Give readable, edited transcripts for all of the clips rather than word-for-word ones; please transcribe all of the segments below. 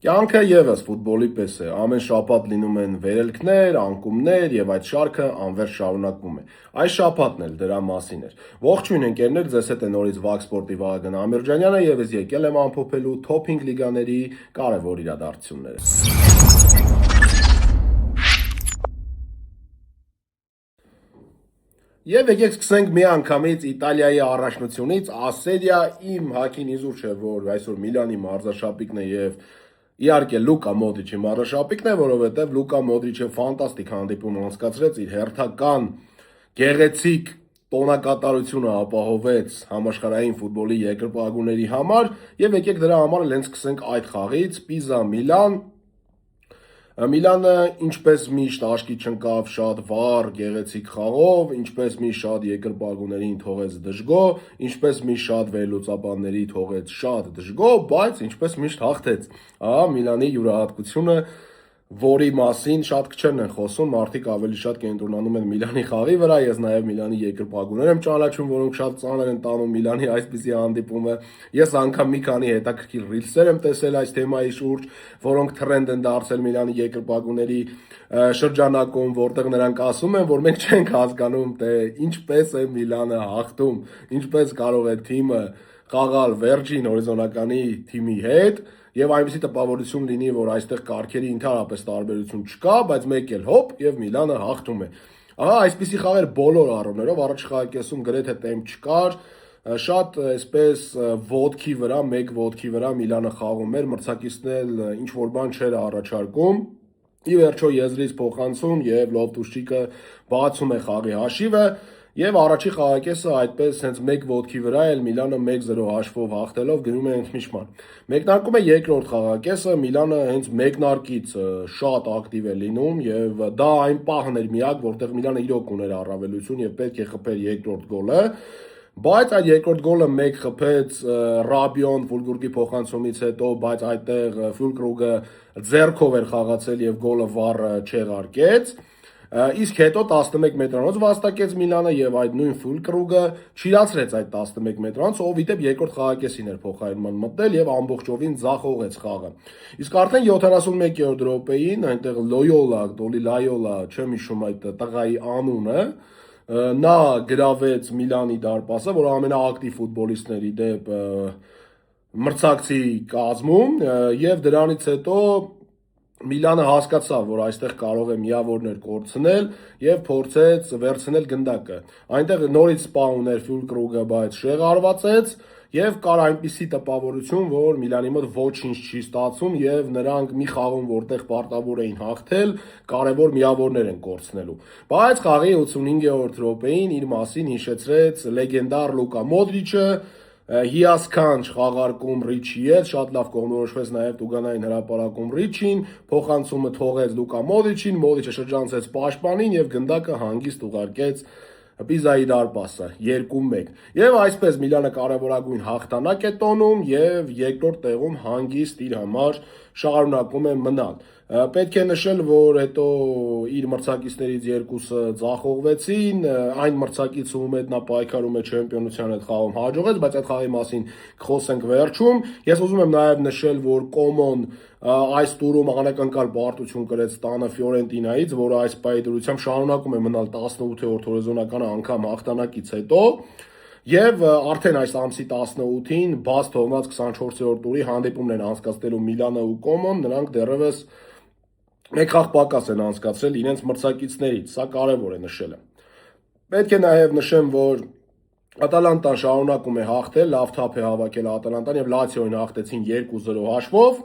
Կյանքը ևս ֆուտբոլի պես է, ամեն շաբաթ լինում են վերելքներ, անկումներ եւ այդ շարքը անվերջ շարունակվում է։ Այս շաբաթն էլ դրա մասին էր։ Ողջույն ընկերներ, ձեզ հետ է նորից Վակ Սպորտի Վահագն Ամիրջանյանը եւ ես եկել եմ ամփոփելու Top 5 լիգաների կարևոր իրադարձությունները։ Եվ եկեք սկսենք միանգամից Իտալիայի առաջնությունից, Ասերիա իմ հակին իզուր չէ, որ այսօր Միլանի մարզաշապիկն է եւ իհարկե Լուկա Մոդրիչի մարզաշապիկն է, որովհետեւ Լուկա Մոդրիչը ֆանտաստիկ հանդիպում անցկացրեց, իր հերթական գեղեցիկ տոնակատարությունը ապահովեց համաշխարհային ֆուտբոլի երկրպագուների համար եւ եկեք դրա համար էլ հենց սկսենք այդ խաղից Պիզա Միլան Միլանը ինչպես միշտ աշկի չընկավ շատ վառ, գեղեցիկ խաղով, ինչպես միշտ շատ երկրպագուներին թողեց դժգո, ինչպես միշտ շատ վերլուծաբանների թողեց շատ դժգո, բայց ինչպես միշտ հաղթեց։ Ահա Միլանի յուրահատկությունը, որի մասին շատ քչերն են խոսում, մարդիկ ավելի շատ կենտրոնանում են Միլանի խաղի վրա, ես նաև Միլանի երկրպագուներ եմ ճանաչում, որոնք շատ ծանր են տանում Միլանի այսպիսի հանդիպումը։ Ես անգամ մի քանի հետաքրքիր ռիլսեր եմ տեսել այս թեմայի շուրջ, որոնք թրենդ են դարձել Միլանի երկրպագուների շրջանակում, որտեղ նրանք ասում են, որ մենք չենք հասկանում, թե ինչպես է Միլանը հաղթում, ինչպես կարող է թիմը խաղալ վերջին հորիզոնականի թիմի հետ եւ այնպեսի տպավորություն լինի, որ այստեղ կարգերի ընդհանրապես տարբերություն չկա, բայց մեկ էլ հոպ եւ Միլանը հաղթում է։ Ահա այսպիսի խաղեր բոլոր առումներով, առաջ խաղակեսում գրեթե տեմպ չկար, շատ այսպես ոդքի վրա, մեկ ոդքի վրա Միլանը խաղում էր, մրցակիցն էլ ինչ որ բան չէր առաջարկում։ Ի վերջո եզրից փոխանցում եւ Լոֆտուշչիկը բացում է խաղի հաշիվը եւ առաջի խաղակեսը այդպես հենց մեկ ոդքի վրա էլ Միլանը 1-0 հաշվով հաղթելով գնում է ընդմիջման։ Մեկնարկում է երկրորդ խաղակեսը, Միլանը հենց մեկնարկից շատ ակտիվ է լինում եւ դա այն պահն էր միակ, որտեղ Միլանը իրոք ուներ առավելություն եւ պետք է խփեր երկրորդ գոլը։ Բայց այդ երկրորդ գոլը մեկ խփեց Ռաբիոն Ֆուլկրուգի փոխանցումից հետո, բայց այդտեղ Ֆուլկրուգը ձեռքով էր խաղացել եւ գոլը վառը չեղարկեց։ Իսկ հետո 11 մետրանոց վաստակեց Միլանը եւ այդ նույն Ֆուլկրուգը չիրացրեց այդ 11 մետրանոց, ով իդեպ երկրորդ խաղակեսին էր փոխարինման մտնել եւ ամբողջովին ձախողեց խաղը։ Իսկ արդեն 71-րդ րոպեին այնտեղ Լոյոլա, Դոլի Լայոլա, չեմ հիշում այդ տղայի անունը, նա գրավեց Միլանի դարպասը, որ ամենաակտիվ ֆուտբոլիստների դեպ մրցակցի կազմում եւ դրանից հետո Միլանը հասկացավ, որ այստեղ կարող է միավորներ կորցնել եւ փորձեց վերցնել գնդակը։ Այնտեղ նորից սպա ուներ Ֆուլկրուգը, բայց շեղարվածեց եւ կար այնպիսի տպավորություն, որ Միլանի մոտ ոչինչ չի ստացվում եւ նրանք մի խաղում, որտեղ պարտավոր էին հաղթել, կարևոր միավորներ են կորցնելու։ Բայց խաղի 85-րդ րոպեին իր մասին հիշեցրեց լեգենդար Լուկա Մոդրիչը, հիասքանչ խաղարկում Ռիչի հետ, շատ լավ կողմնորոշվեց նաև Տուգանային հրապարակում Ռիչին, փոխանցումը թողեց Լուկա Մոդրիչին, Մոդրիչը շրջանցեց պաշտպանին եւ գնդակը հանգիստ ուղարկեց Պիզայի դարպասը 2-1։ Եվ այսպես Միլանը կարևորագույն հաղթանակ է տոնում եւ երկրորդ տեղում հանգիստ իր համար շարունակում է մնալ։ Պետք է նշել, որ հետո իր մրցակիցներից երկուսը ձախողվեցին, այն մրցակիցը ում հետ նա պայքարում է չեմպիոնության հետ խաղում հաջողեց, բայց այդ խաղի մասին կխոսենք վերջում։ Ես ուզում եմ նաև նշել, որ Կոմոն այս տուրում անակնկալ պարտություն կրեց տանը Ֆիորենտինայից, որը այս պահի դրությամբ շարունակում է մնալ 18-րդ հորիզոնականը անգամ հաղթանակից հետո։ Եվ արդեն այս ամսի 18-ին բաց թողնած 24-րդ տուրի հանդիպումն են անցկացնելու Միլանը ու Կոմոն, նրանք դեռևս մեկ խաղ պակաս են անցկացրել իրենց մրցակիցներից, սա կարևոր է նշելը։ Պետք է նաև նշեմ, որ Ատալանտան շարունակում է հաղթել, լավ թափ է հավաքել Ատալանտան եւ Լացիոին հաղթեցին 2-0 հաշվով։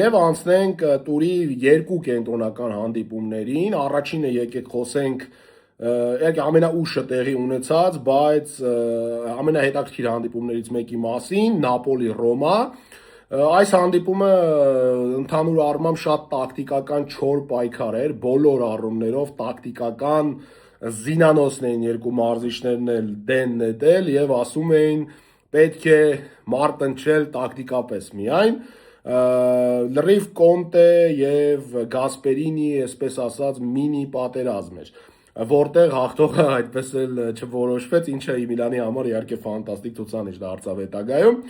Եվ անցնենք տուրի երկու կենտրոնական հանդիպումներին, առաջինը եկեք խոսենք ամենաուշը տեղի ունեցած, բայց ամենահետաքրքիր հանդիպումներից մեկի մասին, Նապոլի-Ռոմա։ Այս հանդիպումը ընդհանուր առմամբ շատ տակտիկական չոր պայքար էր, բոլոր առումներով տակտիկական զինանոցն էին երկու մարզիչներն էլ դեն նետել եւ ասում էին պետք է մարտնչել տակտիկապես միայն։ Լրիվ Կոնտե եւ Գասպերինի, այսպես ասած, մինի պատերազմ էր, որտեղ հաղթողը այդպես էլ չորոշվեց, ինչը Միլանի համար իհարկե ֆանտաստիկ ցուցանիշ դարձավ հետագայում։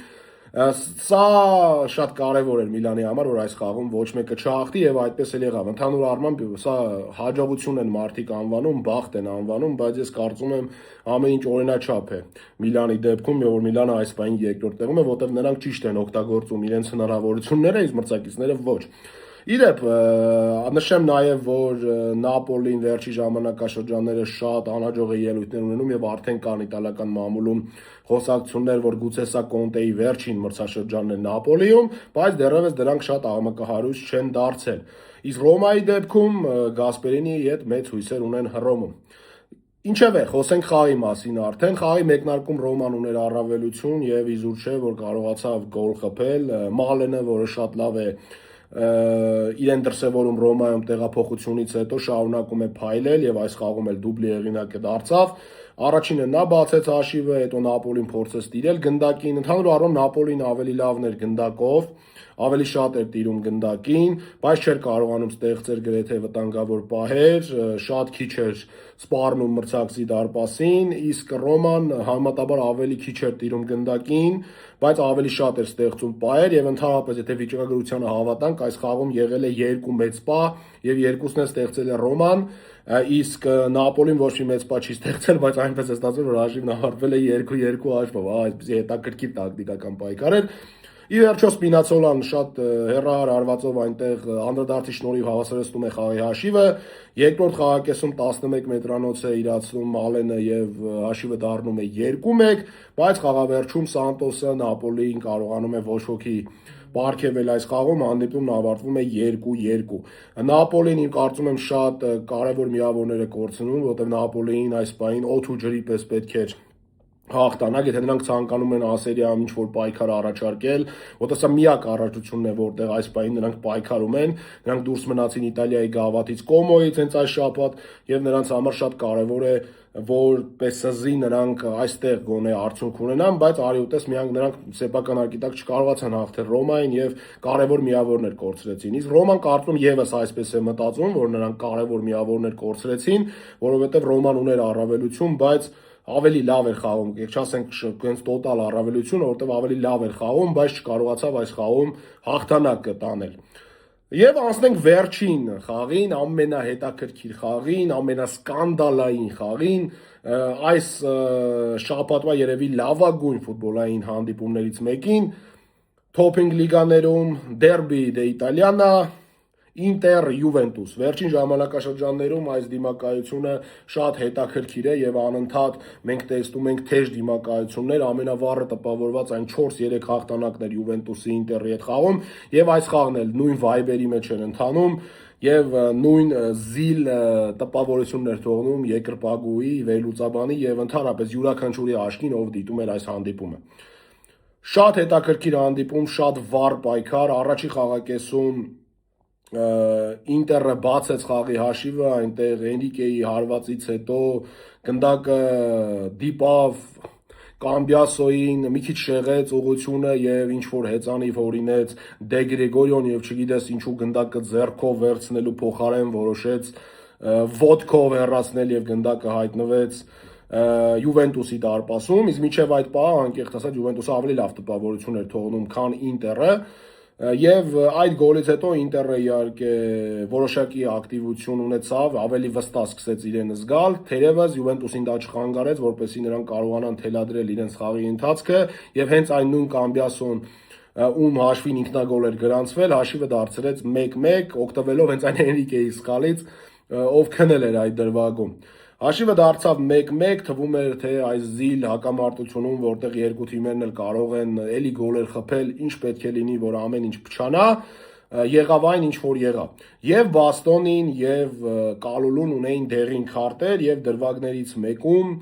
Սա շատ կարևոր էր Միլանի համար, որ այս խաղում ոչ մեկը չհաղթի եւ այդպես էլ եղավ։ Ընդհանուր առմամբ սա հաջողություն են մարդիկ անվանում, բախտ են անվանում, բայց ես կարծում եմ ամեն ինչ օրինաչափ է Միլանի դեպքում, որ Միլանը այս պահին երկրորդ տեղում է, որտեղ նրանք ճիշտ են օգտագործում իրենց հնարավորությունները, իսկ մրցակիցները ոչ։ Իրեւ նշեմ նաև, որ Նապոլին վերջի ժամանակաշրջանները շատ անհաջող է ելույթներ ունենում եւ արդեն կան իտալական մամուլում խոսակցություններ, որ գուցե սա Կոնտեի վերջին մրցաշրջանն է Նապոլիում, բայց դեռևս դրանք շատ աղմկահարույց չեն դարձել։ Իսկ Ռոմայի դեպքում Գասպերինիի հետ մեծ հույսեր ունեն Հռոմում։ Ինչևէ, խոսենք խաղի մասին արդեն։ Խաղի մեկնարկում Ռոման ուներ առավելություն եւ իզուր չէ, որ կարողացավ գոլ խփել։ Մալենը, որը շատ լավ է իրեն դրսևորում Ռոմայում տեղափոխությունից հետո շարունակում է փայլել եւ այս խաղում էլ դուբլի հեղինակը դարձավ։ Առաջինը նա բացեց հաշիվը, հետո Նապոլին փորձեց տիրել գնդակին։ Ընդհանուր առմամբ Նապոլին ավելի լավն էր գնդակով, ավելի շատ էր տիրում գնդակին, բայց չէր կարողանում ստեղծել գրեթե վտանգավոր պահեր, շատ քիչ էր սպառնում մրցակցի դարպասին, իսկ Ռոման համեմատաբար ավելի քիչ էր տիրում գնդակին, բայց ավելի շատ էր ստեղծում պահեր եւ ընդհանրապես եթե վիճակագրությանը հավատանք, այս խաղում եղել է 2 մեծ պահ եւ երկուսն է ստեղծել է Ռոման, իսկ Նապոլին ոչ մի մեծ պահ չի ստեղծել, բայց այնպես է ստացվել, որ հաշիվն ավարտվել է 2-2 հաշվով, այսպեսի հետաքրքիր տակտիկական պայքար էր։ Ի վերջո Սպինացոլան շատ հեռահար արվածով այնտեղ անդրադարձի շնորհիվ հավասարեցնում է խաղի հաշիվը։ Երկրորդ խաղակեսում 11 մետրանոց է իրացնում Մալենը եւ հաշիվը դառնում է 2-1, բայց խաղավերջում Սանտոսը Նապոլիին կարողանում է ոչ ոքի պարգևել այս խաղում, հանդիպումն ավարտվում է 2-2։ Նապոլին իմ կարծում եմ շատ կարևոր միավորներ է կորցնում, որտեղ Նապոլիին այս պահին օդ ու ջրի պես պետք էր հաղթանակ, եթե նրանք ցանկանում են ասերիայում ինչ-որ պայքար առաջարկել, որտեղ սա միակ առաջությունն է, որտեղ այս պահին նրանք պայքարում են, նրանք դուրս մնացին Իտալիայի գավաթից Կոմոյից հենց այս շաբաթ եւ նրանց համար շատ կարեւոր է, որ ՊՍԶ-ի նրանք այստեղ գոնե արդյունք ունենան, բայց արի ուտես միանգ նրանք սեփական արկիտակ չկարողացան հաղթել Ռոմային եւ կարեւոր միավորներ կորցրեցին։ Իսկ Ռոման կարծում եւս այսպես է մտածում, որ նրանք կարեւոր միավորներ կորցրեցին, որովհետեւ Ռոման ուներ առավելություն, բայց ավելի լավ էր խաղում, չասենք հենց տոտալ առավելություն, որովհետև ավելի լավ էր խաղում, բայց չկարողացավ այս խաղում հաղթանակը տանել։ Եվ անցնենք վերջին խաղին, ամենահետաքրքիր խաղին, ամենասկանդալային խաղին, այս շաբաթվա երևի լավագույն ֆուտբոլային հանդիպումներից մեկին, Թոփինգ լիգաներում դերբի դե Իտալիանա, Ինտեր Յուվենտուս։ Վերջին ժամանակաշրջաններում այս դիմակայությունը շատ հետաքրքիր է եւ անընդհատ մենք տեսնում ենք թեժ դիմակայություններ, ամենավառը տպավորված այն 4-3 հաղթանակներ Յուվենտուսի Ինտերի հետ խաղում եւ այս խաղն էլ նույն վայբերի մեջ են ընթանում եւ նույն զիլ տպավորություններ թողնում երկրպագուի, վերլուծաբանի եւ ընդհանրապես յուրաքանչյուրի աշկին, ով դիտում էր այս հանդիպումը։ Շատ հետաքրքիր հանդիպում, շատ վառ պայքար, առաջի խաղակեսում Ինտերը բացեց խաղի հաշիվը, այնտեղ Էնրիկեի հարվածից հետո գնդակը դիպավ Կամբիասոին, մի քիչ շեղեց ուղղությունը եւ ինչ որ հեծանիվ հորինեց Դե Գրեգորիոն եւ չգիտես ինչու գնդակը ձեռքով վերցնելու փոխարեն որոշեց ոտքով հեռացնել եւ գնդակը հայտնվեց Յուվենտուսի դարպասում, իսկ մինչև այդ պահը անկեղծ ասած Յուվենտուսը ավելի լավ տպավորություն էր թողնում, քան Ինտերը։ Եվ այդ գոլից հետո Ինտերը իհարկե որոշակի ակտիվություն ունեցավ, ավելի վստահ սկսեց իրեն զգալ, թերևս Յուվենտուսին դա չխանգարեց, որպեսզի նրանք կարողանան թելադրել իրենց խաղի ընթացքը, եւ հենց այն նույն Կամբիասոն ում հաշվին ինքնագոլ էր գրանցվել, հաշիվը դարձրեց 1-1, օգտվելով հենց այն Էնրիկեի սխալից, ով քնել էր այդ դրվագում։ Հաշիվը դարձավ 1-1, թվում էր, թե այս զիլ հակամարտությունում, որտեղ երկու թիմերն էլ կարող են էլի գոլեր խփել, ինչ պետք է լինի, որ ամեն ինչ փչանա, եղավ այն, ինչ որ եղավ։ Եվ Բաստոնին եւ Կալուլուն ունեին դեղին քարտեր եւ դրվագներից մեկում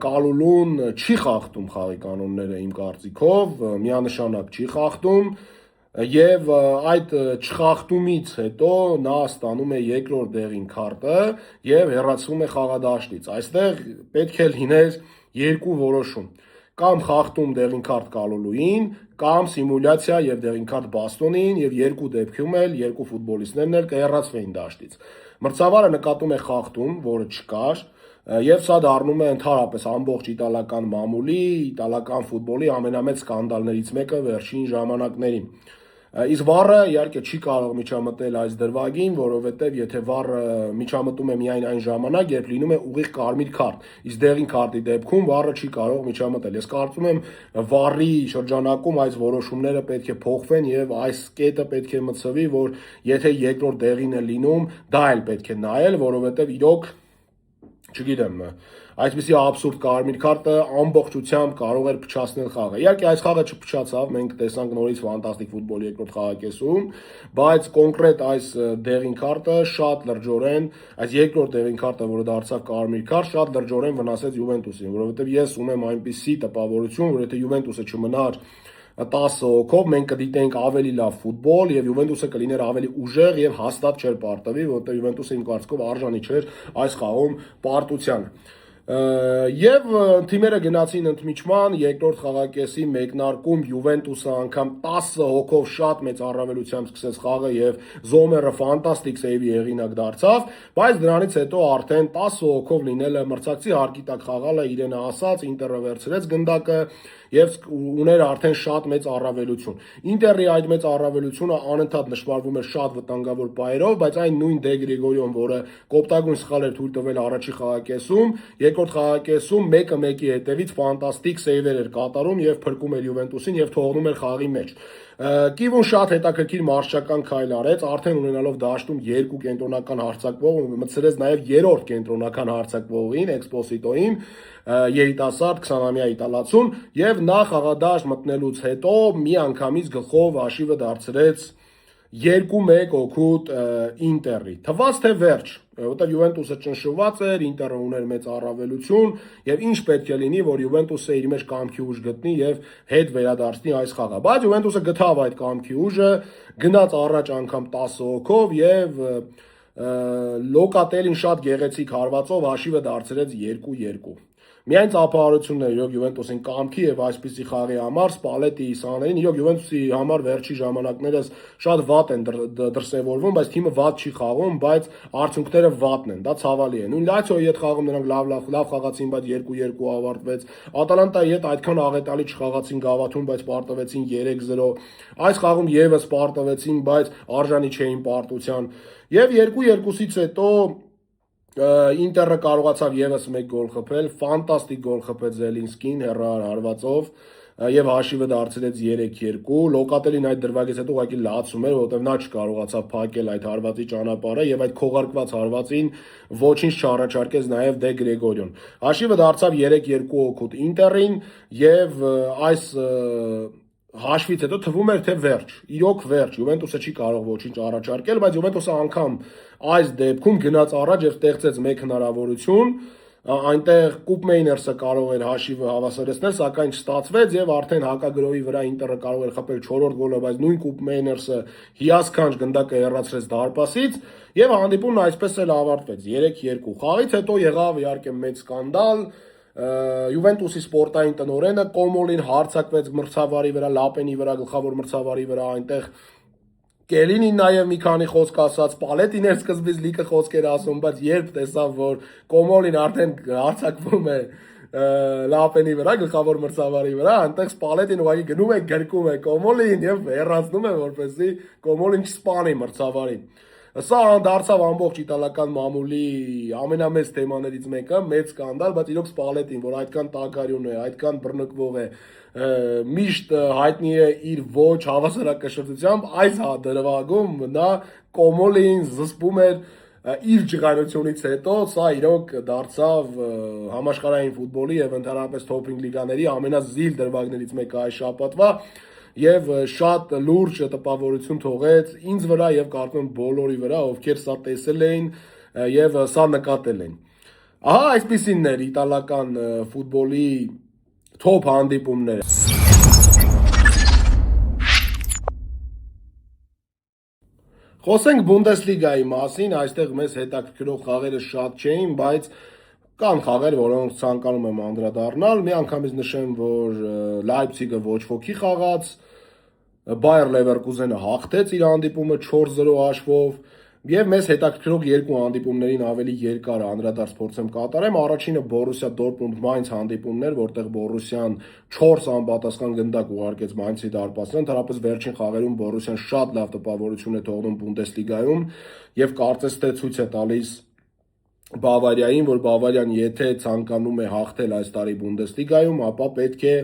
Կալուլուն չի խախտում խաղի կանոնները իմ կարծիքով, միանշանակ չի խախտում Եվ այդ չխախտումից հետո նա ստանում է երկրորդ դեղին քարտը եւ հեռացվում է խաղադաշտից։ Այստեղ պետք է լիներ երկու որոշում։ Կամ խախտում դեղին քարտ Կալուլուին, կամ սիմուլյացիա եւ դեղին քարտ Բաստոնին եւ երկու դեպքում էլ երկու ֆուտբոլիստներն էլ կհեռացվեին դաշտից։ Մրցավարը նկատում է խախտում, որը չկար, Եվ սա դառնում է ընդհանրապես ամբողջ իտալական մամուլի, իտալական ֆուտբոլի ամենամեծ սկանդալներից մեկը վերջին ժամանակներին։ Իսկ վառը իհարկե չի կարող միջամտել այս դրվագին, որովհետև եթե վառը միջամտում է միայն այն ժամանակ, երբ լինում է ուղիղ կարմիր քարտ, իսկ դեղին քարտի դեպքում վառը չի կարող միջամտել։ Ես կարծում եմ վառի շրջանակում այս որոշումները պետք է փոխվեն եւ այս կետը պետք է մտցվի, որ եթե երկրորդ դեղին է լինում, դա էլ պետք է նայել, որովհետև իրոք չգիտեմ, այսպիսի աբսուրդ կարմիր քարտը ամբողջությամբ կարող էր փչացնել խաղը։ Իհարկե այս խաղը չփչացավ, մենք տեսանք նորից ֆանտաստիկ ֆուտբոլի երկրորդ խաղակեսում, բայց կոնկրետ այս դեղին քարտը շատ լրջորեն, այս երկրորդ դեղին քարտը, որը դարձավ կարմիր քարտ, շատ լրջորեն վնասեց Յուվենտուսին, որովհետև ես ունեմ այնպիսի տպավորություն, որ եթե Յուվենտուսը չմնար 10 հոգով մենք կդիտենք ավելի լավ ֆուտբոլ եւ Յուվենտուսը կլիներ ավելի ուժեղ եւ հաստատ չէր պարտվի, որտեղ Յուվենտուսը իմ կարծիքով արժանի չէր այս խաղում պարտությանը։ Եվ թիմերը գնացին ընդմիջման, երկրորդ խաղակեսի մեկնարկում Յուվենտուսը անգամ 10 հոգով շատ մեծ առավելությամբ սկսեց խաղը եւ Զոմերը ֆանտաստիկ սեյվի հեղինակ դարձավ, բայց դրանից հետո արդեն 10 հոգով լինելը մրցակցի հարկի տակ խաղալը իրենը ասած, Ինտերը վերցրեց գնդակը եւ ուներ արդեն շատ մեծ առավելություն։ Ինտերի այդ մեծ առավելությունը անընդհատ նշмарվում էր շատ վտանգավոր պայերով, բայց այն նույն Դե Գրեգորիոն, որը կոպտագույն սխալ էր թույլ տվել առաջի խաղակեսում, երկրորդ խաղակեսում մեկը մեկի հետևից ֆանտաստիկ սեյվեր էր կատարում եւ փրկում էր Յուվենտուսին եւ թողնում էր խաղի մեջ։ Կիվուն շատ հետաքրքիր մարշչական քայլ արեց, արդեն ունենալով դաշտում երկու կենտրոնական հարձակվող, մտցրեց նաև երրորդ կենտրոնական հարձակվողին, Էքսպոսիտոին, երիտասարդ 20-ամյա իտալացուն, եւ նա խաղադաշտ մտնելուց հետո մի անգամից գլխով հաշիվը դարձրեց 2-1 օգուտ Ինտերի։ Թվաց թե վերջ, որտեղ Յուվենտուսը ճնշված էր, Ինտերը ուներ մեծ առավելություն եւ ինչ պետք է լինի, որ Յուվենտուսը իր մեջ կամքի ուժ գտնի եւ հետ վերադարձնի այս խաղը։ Բայց Յուվենտուսը գտավ այդ կամքի ուժը, գնաց առաջ անգամ 10 հոգով եւ Լոկատելին շատ գեղեցիկ հարվածով հաշիվը դարձրեց 2-2։ Միայն ծափահարություններ իրոք Յուվենտուսին կամքի եւ այսպիսի խաղի համար Սպալետի սաներին իրոք Յուվենտուսի համար վերջի ժամանակներս շատ վատ են դրսևորվում, բայց թիմը վատ չի խաղում, բայց արդյունքները վատն են, դա ցավալի է։ Նույն Լացիոյի հետ խաղում նրանք լավ խաղացին, բայց 2-2 ավարտվեց։ Ատալանտայի հետ այդքան աղետալի չխաղացին գավաթում, բայց պարտվեցին 3-0։ Այս խաղում եւս պարտվեցին, բայց արժանի չէին պարտության։ Եվ 2-2-ից հետո Ինտերը կարողացավ եւս մեկ գոլ խփել, ֆանտաստիկ գոլ խփեց Զելինսկին հեռահար հարվածով եւ հաշիվը դարձրեց 3-2։ Լոկատելին այդ դրվագից հետո ուղղակի լացում էր, որովհետեւ նա չկարողացավ փակել այդ հարվածի ճանապարհը եւ այդ քողարկված հարվածին ոչինչ չառաջարկեց նաեւ Դե Գրեգորիոն։ Հաշիվը դարձավ 3-2 օգուտ Ինտերին եւ այս հաշվից հետո թվում էր թե վերջ, իրոք վերջ, Յուվենտուսը չի կարող ոչինչ առաջարկել, բայց Յուվենտուսը անգամ այս դեպքում գնաց առաջ եւ ստեղծեց մեկ հնարավորություն, այնտեղ Կուպմեյներսը կարող էր հաշիվը հավասարեցնել, սակայն չստացվեց եւ արդեն հակագրոհի վրա Ինտերը կարող էր խփել 4-րդ գոլը, բայց նույն Կուպմեյներսը հիասքանչ գնդակը հեռացրեց դարպասից եւ հանդիպումն այսպես էլ ավարտվեց 3-2։ Խաղից հետո եղավ իհարկե մեծ սկանդալ, Յուվենտուսի սպորտային տնօրենը Կոմոլին հարձակվեց մրցավարի վրա, Լապենի վրա, գլխավոր մրցավարի վրա, այնտեղ Կելինին նաև մի քանի խոսք ասաց, Պալետին էր սկզբից լիքը խոսքեր ասում, բայց երբ տեսավ, որ Կոմոլին արդեն հարձակվում է Լապենի վրա, գլխավոր մրցավարի վրա, այնտեղ Պալետին ուղղակի գնում է, գրկում է Կոմոլին եւ հեռացնում է, որպեսզի Կոմոլին չսպանի մրցավարին։ Սա դարձավ ամբողջ իտալական մամուլի ամենամեծ թեմաներից մեկը, մեծ սկանդալ, բայց իրոք Սպալետին, որ այդքան տակարյուն է, այդքան բռնկվող է, միշտ հայտնի է իր ոչ հավասարակշռությամբ, այս դրվագում նա Կոմոլին զսպում էր իր ջղայնությունից հետո, սա իրոք դարձավ համաշխարհային ֆուտբոլի եւ ընդհանրապես թոփինգ լիգաների ամենազիլ դրվագներից մեկը այս շաբաթվա եւ շատ լուրջ տպավորություն թողեց ինձ վրա եւ կարծում եմ բոլորի վրա, ովքեր սա տեսել էին եւ սա նկատել են։ Ահա այսպիսինն էր իտալական ֆուտբոլի թոփ հանդիպումները։ Խոսենք Բունդեսլիգայի մասին, այստեղ մեզ հետաքրքրող խաղերը շատ չէին, բայց կան խաղեր, որոնց ցանկանում եմ անդրադառնալ։ Մի անգամից նշեմ, որ Լայպցիգը ոչ ոքի խաղաց, Բայեր Լևերկուզենը հաղթեց իր հանդիպումը 4-0 հաշվով, Եվ մեզ հետաքրքրող երկու հանդիպումներին ավելի երկար անդրադարձ փորձեմ կատարեմ։ Առաջինը Բորուսիա Դորտմունդ Մայնց հանդիպումներ, որտեղ Բորուսիան 4 անպատասխան գնդակ ուղարկեց Մայնցի դարպասին, ընդհանրապես վերջին խաղերում Բորուսիան շատ լավ տպավորություն է թողնում Բունդեսլիգայում եւ կարծես թե ցույց է տալիս Բավարիային, որ Բավարիան եթե ցանկանում է հաղթել այս տարի Բունդեսլիգայում, ապա պետք է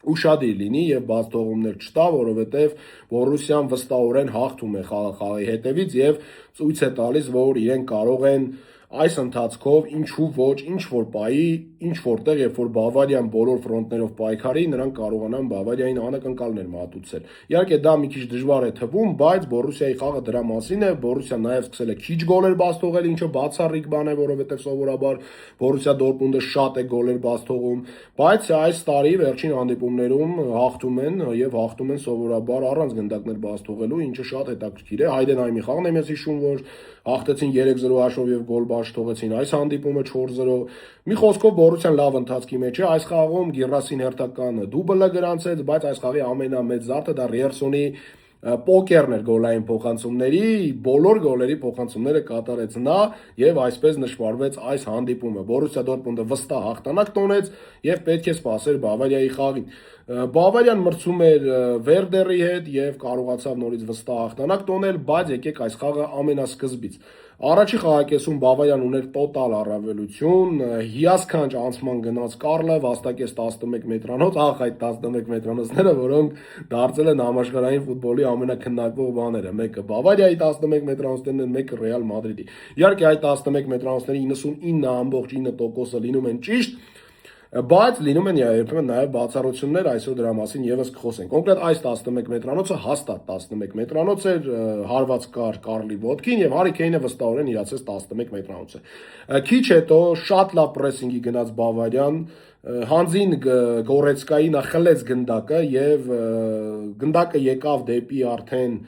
ուշադիր լինի եւ բաց թողումներ չտա, որովհետեւ Բորուսիան վստահորեն հաղթում է խաղի հետևից եւ ցույց է տալիս, որ իրենք կարող են այս ընթացքով ինչու ոչ ինչ որ պայի, ինչ որտեղ երբ որ Բավարիան բոլոր ֆրոնտներով պայքարի, նրանք կարողանան Բավարիային անակնկալներ մատուցել։ Իհարկե դա մի քիչ դժվար է թվում, բայց Բորուսիայի խաղը դրա մասին է, Բորուսիան նաեւ սկսել է քիչ գոլեր բաց թողել, ինչը բացառիկ բան է, որովհետեւ սովորաբար Բորուսիա Դորտմունդը շատ է գոլեր բաց թողում, բայց այս տարի վերջին հանդիպումներում հաղթում են եւ հաղթում են սովորաբար առանց գնդակներ բաց թողելու, ինչը շատ հետաքրքիր է։ Հայդենհայմի խաղն եմ ես հիշում, որ հաղթեցին 3-0 հաշվով եւ գոլ բաց թողեցին, այս հանդիպումը 4-0։ Մի խոսքով Բորուսիան լավ ընթացքի մեջ է, այս խաղում Գիրասին հերթական դուբլը գրանցեց, բայց այս խաղի ամենամեծ զարդը դա Ռիերսոնի պոկերն էր գոլային փոխանցումների, բոլոր գոլերի փոխանցումները կատարեց նա եւ այսպես նշмарվեց այս հանդիպումը։ Բորուսիա Դորտմունդը վստահ հաղթանակ տոնեց եւ պետք է սպասեր Բավարիայի խաղին։ Բավարիան մրցում էր Վերդերի հետ եւ կարողացավ նորից վստահ հաղթանակ տոնել, բայց եկեք այս խաղը ամենասկզբից։ Առաջի խաղակեսում Բավարիան ուներ տոտալ առավելություն, հիասքանչ անցման գնաց Կարլը վաստակեց 11 մետրանոց, այդ 11 մետրանոցները, որոնք դարձել են համաշխարհային ֆուտբոլի ամենաքննարկվող բաները, մեկը Բավարիայի 11 մետրանոցներն են, մեկը Ռեալ Մադրիդի։ Իհարկե այդ 11 մետրանոցների 99.9%-ը լինում են ճիշտ, բայց լինում են երբեմն նաև բացառություններ, այսօր դրա մասին եւս կխոսենք։ Կոնկրետ այս 11 մետրանոցը հաստատ 11 մետրանոց էր, հարված կար Կարլի ոտքին եւ Հարի Քեյնը վստահորեն իրացեց 11 մետրանոցը։ Քիչ հետո շատ լավ պրեսինգի գնաց Բավարիան, հանձին Գորեցկայի նա խլեց գնդակը եւ գնդակը եկավ դեպի արդեն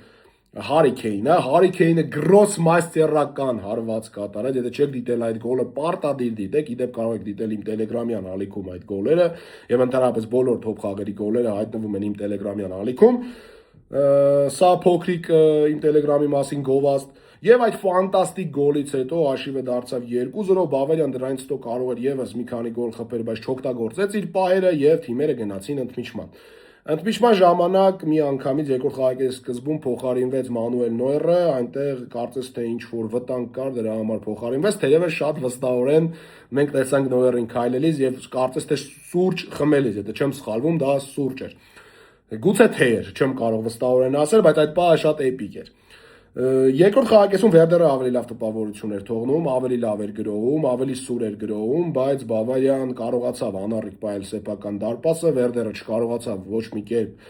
Հարի Քեյնը գրոսմաստերական հարված կատարեց, եթե չեք դիտել այդ գոլը, պարտադիր դիտեք, իդեպ կարող եք դիտել իմ Telegram-յան ալիքում այդ գոլերը եւ ընդհանրապես բոլոր top խաղերի գոլերը հայտնվում են իմ Telegram-յան ալիքում։ Սա փոքրիկ իմ Telegram-ի մասին գովաստ եւ այդ ֆանտաստիկ գոլից հետո հաշիվը դարձավ 2-0, Բավարիան դրանից հետո կարող էր եւս մի քանի գոլ խփել, բայց չօգտագործեց իր պահերը եւ թիմերը գնացին ընդմիջման։ Ընդմիջման ժամանակ մի անգամից երկրորդ խաղակեսի սկզբում փոխարինվեց Մանուել Նոյերը, այնտեղ կարծես թե ինչ որ վտանգ կար, դրա համար փոխարինվեց, թերևս շատ վստահորեն մենք տեսանք Նոյերին քայլելիս եւ կարծես թե սուրճ խմելիս, եթե չեմ սխալվում, դա սուրճ էր։ Գուցե թե էր, չեմ կարող վստահորեն ասել, բայց այդ պահը շատ էպիկ էր։ Երկրորդ խաղակեսում Վերդերը ավելի լավ տպավորություն էր թողնում, ավելի լավ էր գրոհում, ավելի սուր էր գրոհում, բայց Բավարիան կարողացավ անառիկ պահել սեփական դարպասը, Վերդերը չկարողացավ ոչ մի կերպ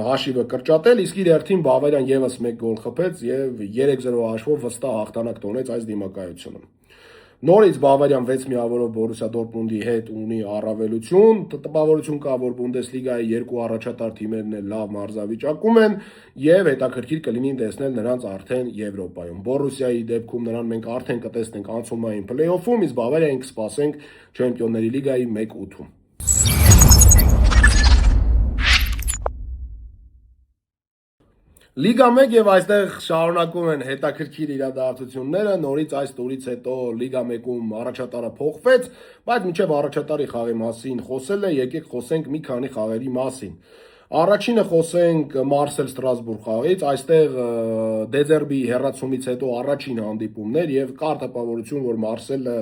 հաշիվը կրճատել, իսկ իր հերթին Բավարիան եւս 1 գոլ խփեց եւ 3-0 հաշվով վստահ հաղթանակ տոնեց այս դիմակայությունում։ Նորից Բավարիան 6 միավորով Բորուսիա Դորտմունդի հետ ունի առավելություն, տպավորություն կա, որ Բունդեսլիգայի երկու առաջատար թիմերն էլ լավ մարզավիճակում են եւ հետաքրքիր կլինի տեսնել նրանց արդեն Եվրոպայում։ Բորուսիայի դեպքում նրան մենք արդեն կտեսնենք անցումային փլեյոֆում, իսկ Բավարիային կսպասենք Չեմպիոնների լիգայի 1/8-ում։ Լիգա 1 եւ այստեղ շարունակում են հետաքրքիր իրադարձությունները, նորից այս տուրից հետո Լիգա 1-ում առաջատարը փոխվեց, բայց մինչեւ առաջատարի խաղի մասին խոսել է, եկեք խոսենք մի քանի խաղերի մասին։ Առաջինը խոսենք Մարսել Ստրասբուրգ խաղից, այստեղ Դեզերբի հեռացումից հետո առաջին հանդիպումներ եւ կար տպավորություն, որ Մարսելը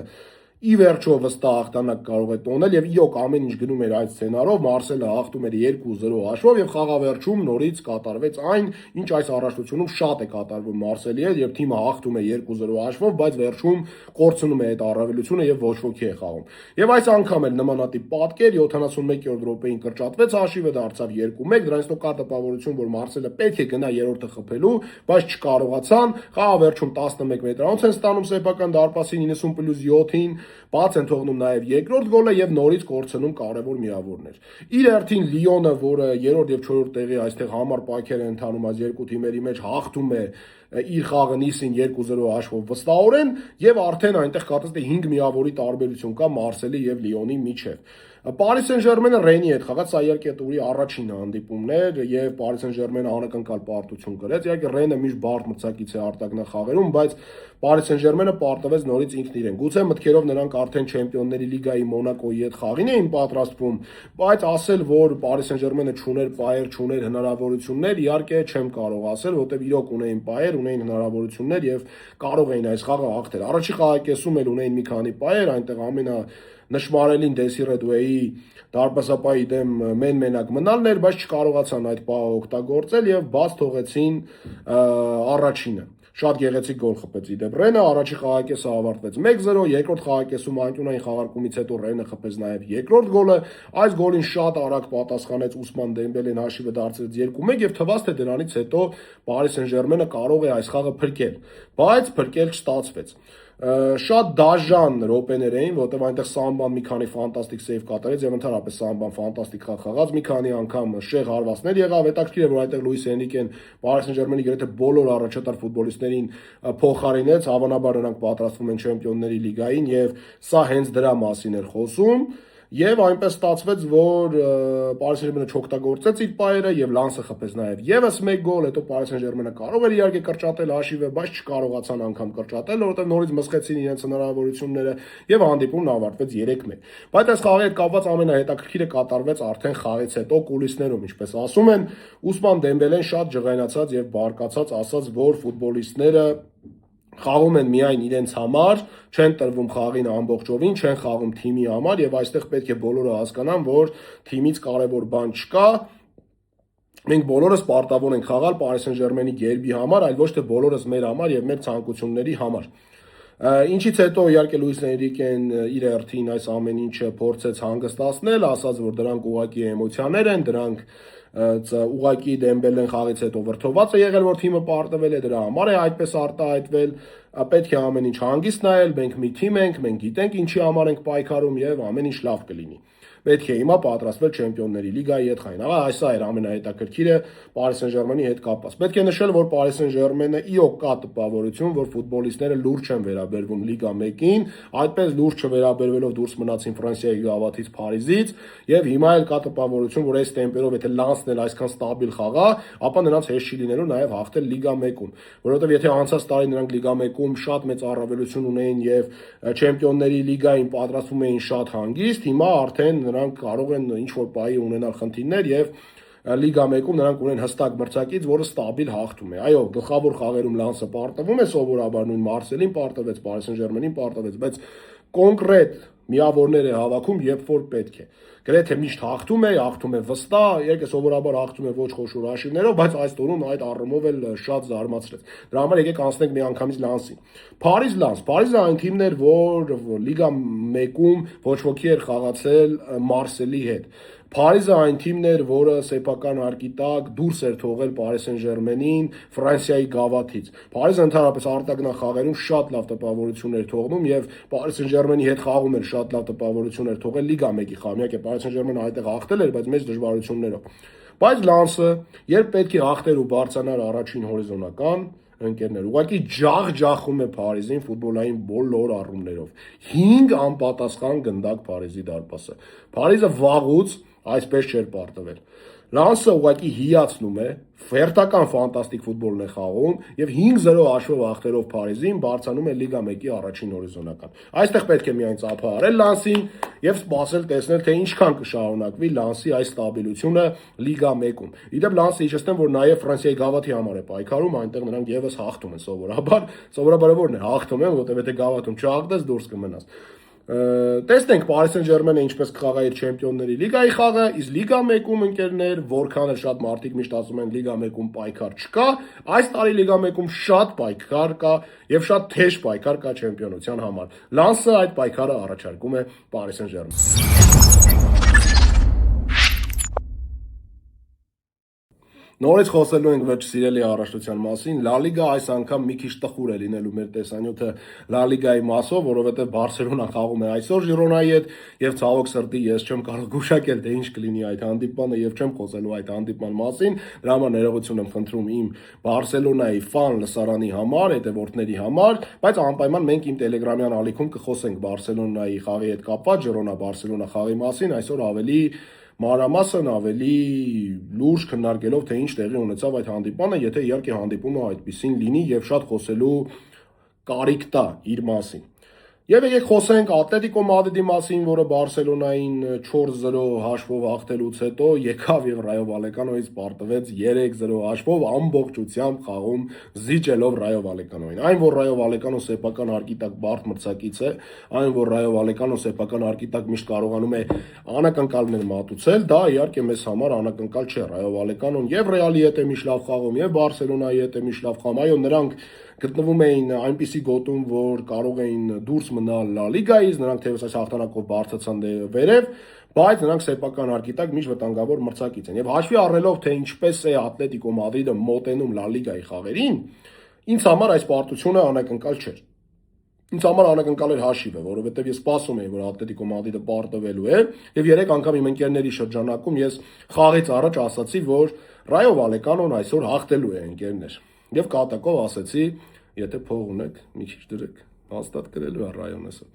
ի վերջո վստահ հաղթանակ կարող է տոնել եւ իոք ամեն ինչ գնում էր այդ սցենարով, Մարսելը հաղթում էր 2-0 հաշվով եւ խաղավերջում նորից կատարվեց այն, ինչ այս առաջնությունում շատ է կատարվում Մարսելի հետ, երբ թիմը հաղթում է 2-0 հաշվով, բայց վերջում կորցնում է այդ առավելությունը եւ ոչ ոքի է խաղում։ Եվ այս անգամ էլ նմանատիպ պատկեր 71-րդ րոպեին կրճատվեց հաշիվը, դարձավ 2-1, դրանից հետո կա տպավորություն, որ Մարսելը պետք է գնա երրորդը խփելու, բայց չկարողացան, խաղավերջում 11 մետրանոց են ստանում սեփական դարպասի 90+7-ին, բաց են թողնում նաև երկրորդ գոլը եւ նորից կորցնում կարևոր միավորներ։ Իր հերթին Լիոնը, որը երրորդ եւ չորրորդ տեղի այստեղ համար պայքեր են ընթանում այս երկու թիմերի մեջ, հաղթում է իր խաղը Նիսին 2-0 հաշվով վստահորեն եւ արդեն այնտեղ կարծես թե 5 միավորի տարբերություն կա Մարսելի եւ Լիոնի միջեւ։ Paris Saint-Germain-ը Rennes-ի հետ խաղաց, սա իհարկե տուրի առաջին հանդիպումն էր եւ Paris Saint-Germain-ը անակնկալ պարտություն կրեց։ Իհարկե Rennes-ը միշտ բարդ մրցակից է արտագնախաղերում, բայց Paris Saint-Germain-ը պարտվեց նորից ինքն իրեն։ Գուցե մտքերով նրանք արդեն Չեմպիոնների լիգայի Մոնակոյի հետ խաղին էին պատրաստվում, բայց ասել, որ Paris Saint-Germain-ը չուներ պայեր, չուներ հնարավորություններ, իհարկե չեմ կարող ասել, որովհետեւ իրոք ունեին պայեր, ունեին հնարավորություններ եւ կարող էին այս խաղը հաղթել։ Առաջի խաղակեսում էլ ունեին մի քանի պայեր, այնտեղ նշմարելին Դեսիրե Դուեի դարպասապայի դեմ մենակ մնալն էր, բայց չկարողացան այդ պահը օգտագործել եւ բաց թողեցին առաջինը։ Շատ գեղեցիկ գոլ խփեց իդեպ Ռենը, առաջի խաղակեսը ավարտվեց 1-0, երկրորդ խաղակեսում անկյունային խաղարկումից հետո Ռենը խփեց նաև երկրորդ գոլը, այս գոլին շատ արագ պատասխանեց Ուսման Դեմբելեն, հաշիվը դարձրեց 2-1 եւ թվաց թե դրանից հետո Paris Saint-Germain-ը կարող է այս խաղը փրկել, բայց փրկել չստացվեց։ Շատ դաժան րոպեներ էին, որտեղ այնտեղ Սամբան մի քանի ֆանտաստիկ սեյվ կատարեց եւ ընդհանրապես Սամբան ֆանտաստիկ խաղաց, մի քանի անգամ շեղ հարվածներ եղավ, հետաքրքիր է, որ այնտեղ Լուիս Էնրիկեն Paris Saint-Germain-ի գրեթե բոլոր առաջատար ֆուտբոլիստներին փոխարինեց, հավանաբար նրանք պատրաստվում են Չեմպիոնների լիգային եւ սա հենց դրա մասին էր խոսում։ Եվ այնպես ստացվեց, որ Paris Saint-Germain-ը չօգտագործեց իր պայերը եւ Լանսը խփեց նաեւ եւս 1 գոլ, հետո Paris Saint-Germain-ը կարող էր իհարկե կրճատել հաշիվը, բայց չկարողացան անգամ կրճատել, որովհետեւ նորից մսխեցին իրենց հնարավորությունները եւ հանդիպումն ավարտվեց 3-1։ Բայց այս խաղի հետ կապված ամենահետաքրքիրը կատարվեց արդեն խաղից հետո կուլիսներում, ինչպես ասում են, Ուսման Դեմբելեն շատ ջղայնացած եւ բարկացած ասաց, որ ֆուտբոլիստները խաղում են միայն իրենց համար, չեն տրվում խաղին ամբողջովին, չեն խաղում թիմի համար եւ այստեղ պետք է բոլորը հասկանան, որ թիմից կարևոր բան չկա։ Մենք բոլորս պարտավոր ենք խաղալ Paris Saint-Germain-ի գերբի համար, այլ ոչ թե բոլորս մեր համար եւ մեր ցանկությունների համար։ Ինչից հետո իհարկե Լուիս Էնրիկեն իր հերթին այս ամեն ինչը փորձեց հանգստացնել, ասաց, որ դրանք ուղղակի էմոցիաներ են, դրանք ուղղակի Դեմբելեն խաղից հետո վրթոված է եղել, որ թիմը պարտվել է, դրա համար է այդպես արտահայտվել, պետք է ամեն ինչ հանգիստ նայել, մենք մի թիմ ենք, մենք գիտենք ինչի համար ենք պայքարում եւ ամեն ինչ լավ կլինի։ Պետք է հիմա պատրաստվել Չեմպիոնների լիգայի հետ խաղին։ Այսա էր ամենահետաքրքիրը Paris Saint-Germain-ի հետ կապված։ Պետք է նշել, որ Paris Saint-Germain-ը իոք կա տպավորություն, որ ֆուտբոլիստները լուրջ են վերաբերվում Լիգա 1-ին, այդպես լուրջ չվերաբերվելով դուրս մնացին Ֆրանսիայի գավաթից Փարիզից, եւ հիմա էլ կա տպավորություն, որ այս տեմպերով եթե Լանսն էլ այսքան ստաբիլ խաղա, ապա նրանց հեշտ չի լինելու նաեւ հաղթել Լիգա 1-ում, որովհետեւ եթե անցած տարի նրանք Լիգա 1-ում շատ մեծ առավելություն ունեին եւ Չեմպիոնների լիգային պատրաստվում էին շատ հանգիստ, հիմա արդեն նրանք կարող են ինչ-որ պահի ունենալ խնդիրներ եւ Լիգա 1-ում նրանք ունեն հստակ մրցակից, որը ստաբիլ հաղթում է։ Այո, գլխավոր խաղերում Լանսը պարտվում է սովորաբար, նույն Մարսելին պարտվեց, Paris Saint-Germain-ին պարտվեց, բայց կոնկրետ միավորներ է հավաքում, երբ որ պետք է։ Գրեթե միշտ հաղթում է վստահ, եկե սովորաբար հաղթում է ոչ խոշոր հաշիվներով, բայց այս տուրում այդ առումով էլ շատ զարմացրեց։ Դրա համար եկեք անցնենք մի անգամից Լանսին։ Փարիզը այն թիմն էր, որ Լիգա 1-ում ոչ ոքի էր խաղացել Մարսելի հետ։ Փարիզը այն թիմն էր, որը սեփական արկի տակ դուրս էր թողել Paris Saint-Germain-ին Ֆրանսիայի գավաթից։ Փարիզը ընդհանրապես արտագնախաղերում շատ լավ տպավորություն էր թողնում եւ Paris Saint-Germain-ի հետ խաղում էր շատ լավ տպավորություն էր թողել Լիգա 1-ի խաղում։ Իհարկե Paris Saint-Germain-ը այդտեղ հաղթել էր, բայց մեծ դժվարություններով։ Բայց Լանսը, երբ պետք է հաղթեր ու բարձրանար առաջին հորիզոնական, ընկերներ, ուղղակի ջախում է Փարիզին ֆուտբոլային բոլոր առումներով։ 5 անպատասխան գնդակ Փարիզի դարպասը։ Փարիզը վաղուց այսպես չէր պարտվել։ Լանսը ուղղակի հիացնում է, ֆերտական ֆանտաստիկ ֆուտբոլն է խաղում եւ 5-0 հաշվով հաղթելով Փարիզին բարձրանում է Լիգա 1-ի առաջին հորիզոնական։ Այստեղ պետք է միայն ծափահարել Լանսին եւ սպասել տեսնել թե ինչքան կշարունակվի Լանսի այս ստաբիլությունը Լիգա 1-ում։ Իդեպ Լանսը իջեցնեմ, որ նաեւ Ֆրանսիայի գավաթի համար է պայքարում, այնտեղ նրանք եւս հաղթում են սովորաբար որն է հաղթում են, որտեղ եթե գավաթում չհաղթես դուրս կմնաս։ Տեսնենք Paris Saint-Germain-ը ինչպես կխաղա իր Չեմպիոնների լիգայի խաղը, իսկ Լիգա 1-ում ընկերներ, որքան էլ շատ մարդիկ միշտ ասում են Լիգա 1-ում պայքար չկա, այս տարի Լիգա 1-ում շատ պայքար կա եւ շատ թեժ պայքար կա չեմպիոնության համար։ Լանսը այդ պայքարը առաջարկում է Paris Saint-Germain։ Նորից խոսելու ենք վերջ սիրելի առաջնության մասին։ Լա Լիգա այս անգամ մի քիչ տխուր է լինելու մեր տեսանյութը Լա Լիգայի մասով, որովհետև Բարսելոնան խաղում է այսօր Ժիրոնայի հետ եւ ցավոք սրտի ես չեմ կարող գուշակել թե ինչ կլինի այդ հանդիպանը եւ չեմ խոսելու այդ հանդիպման մասին։ Դրա համար ներողություն եմ խնդրում իմ Բարսելոնայի ֆան լսարանի համար, հետևորդների համար, բայց անպայման մենք իմ Telegram-յան ալիքում կխոսենք Բարսելոնայի խաղի հետ կապված Ժիրոնա Բարսելոնա խաղի մասին, այսօր ավելի մանրամասն ավելի լուրջ քննարկելով թե ինչ տեղի ունեցավ այդ հանդիպանը, եթե իհարկե հանդիպումը այդպեսին լինի եւ շատ խոսելու կարիք տա իր մասին։ Եվ եկեք խոսենք Ատլետիկո Մադրիդի մասին, որը Բարսելոնային 4-0 հաշվով հաղթելուց հետո եկավ եւ Ռայո Վալեկանոից պարտվեց 3-0 հաշվով ամբողջությամբ խաղում զիջելով Ռայո Վալեկանոին։ Այն որ Ռայո Վալեկանո սեփական հարկի տակ բարդ մրցակից է, այն որ Ռայո Վալեկանո սեփական հարկի տակ միշտ կարողանում է անակնկալներ մատուցել, դա իհարկե մեզ համար անակնկալ չէ։ Ռայո Վալեկանոն եւ Ռեալի հետ է միշտ լավ խաղում, եւ Բարսելոնայի հետ է միշտ լավ խաղում։ Այո, նրանք գտնվում էին այնպիսի գոտում, որ կարող էին դուրս մնալ Լա Լիգայից, նրանք թեւս այս հաղթանակով բարձրացան վերև, բայց նրանք սեփական հարկի տակ միշտ վտանգավոր մրցակից են։ Եվ հաշվի առնելով, թե ինչպես է Ատլետիկո Մադրիդը մոտենում Լա Լիգայի խաղերին, ինձ համար այս պարտությունը անակնկալ չէր։ Ինձ համար անակնկալ էր հաշիվը, որովհետև ես սպասում էի, որ Ատլետիկո Մադրիդը պարտվելու է, եւ 3 անգամ իմ ընկերների շրջանակում ես խաղից առաջ ասացի, որ Ռայո Վալեկանոն այսօր հաղթելու է ընկերներ։ Եվ կատակով ասեցի, եթե փող ունեք, մի քիչ դրեք, հաստատ գրելու է Ռայոնեսը։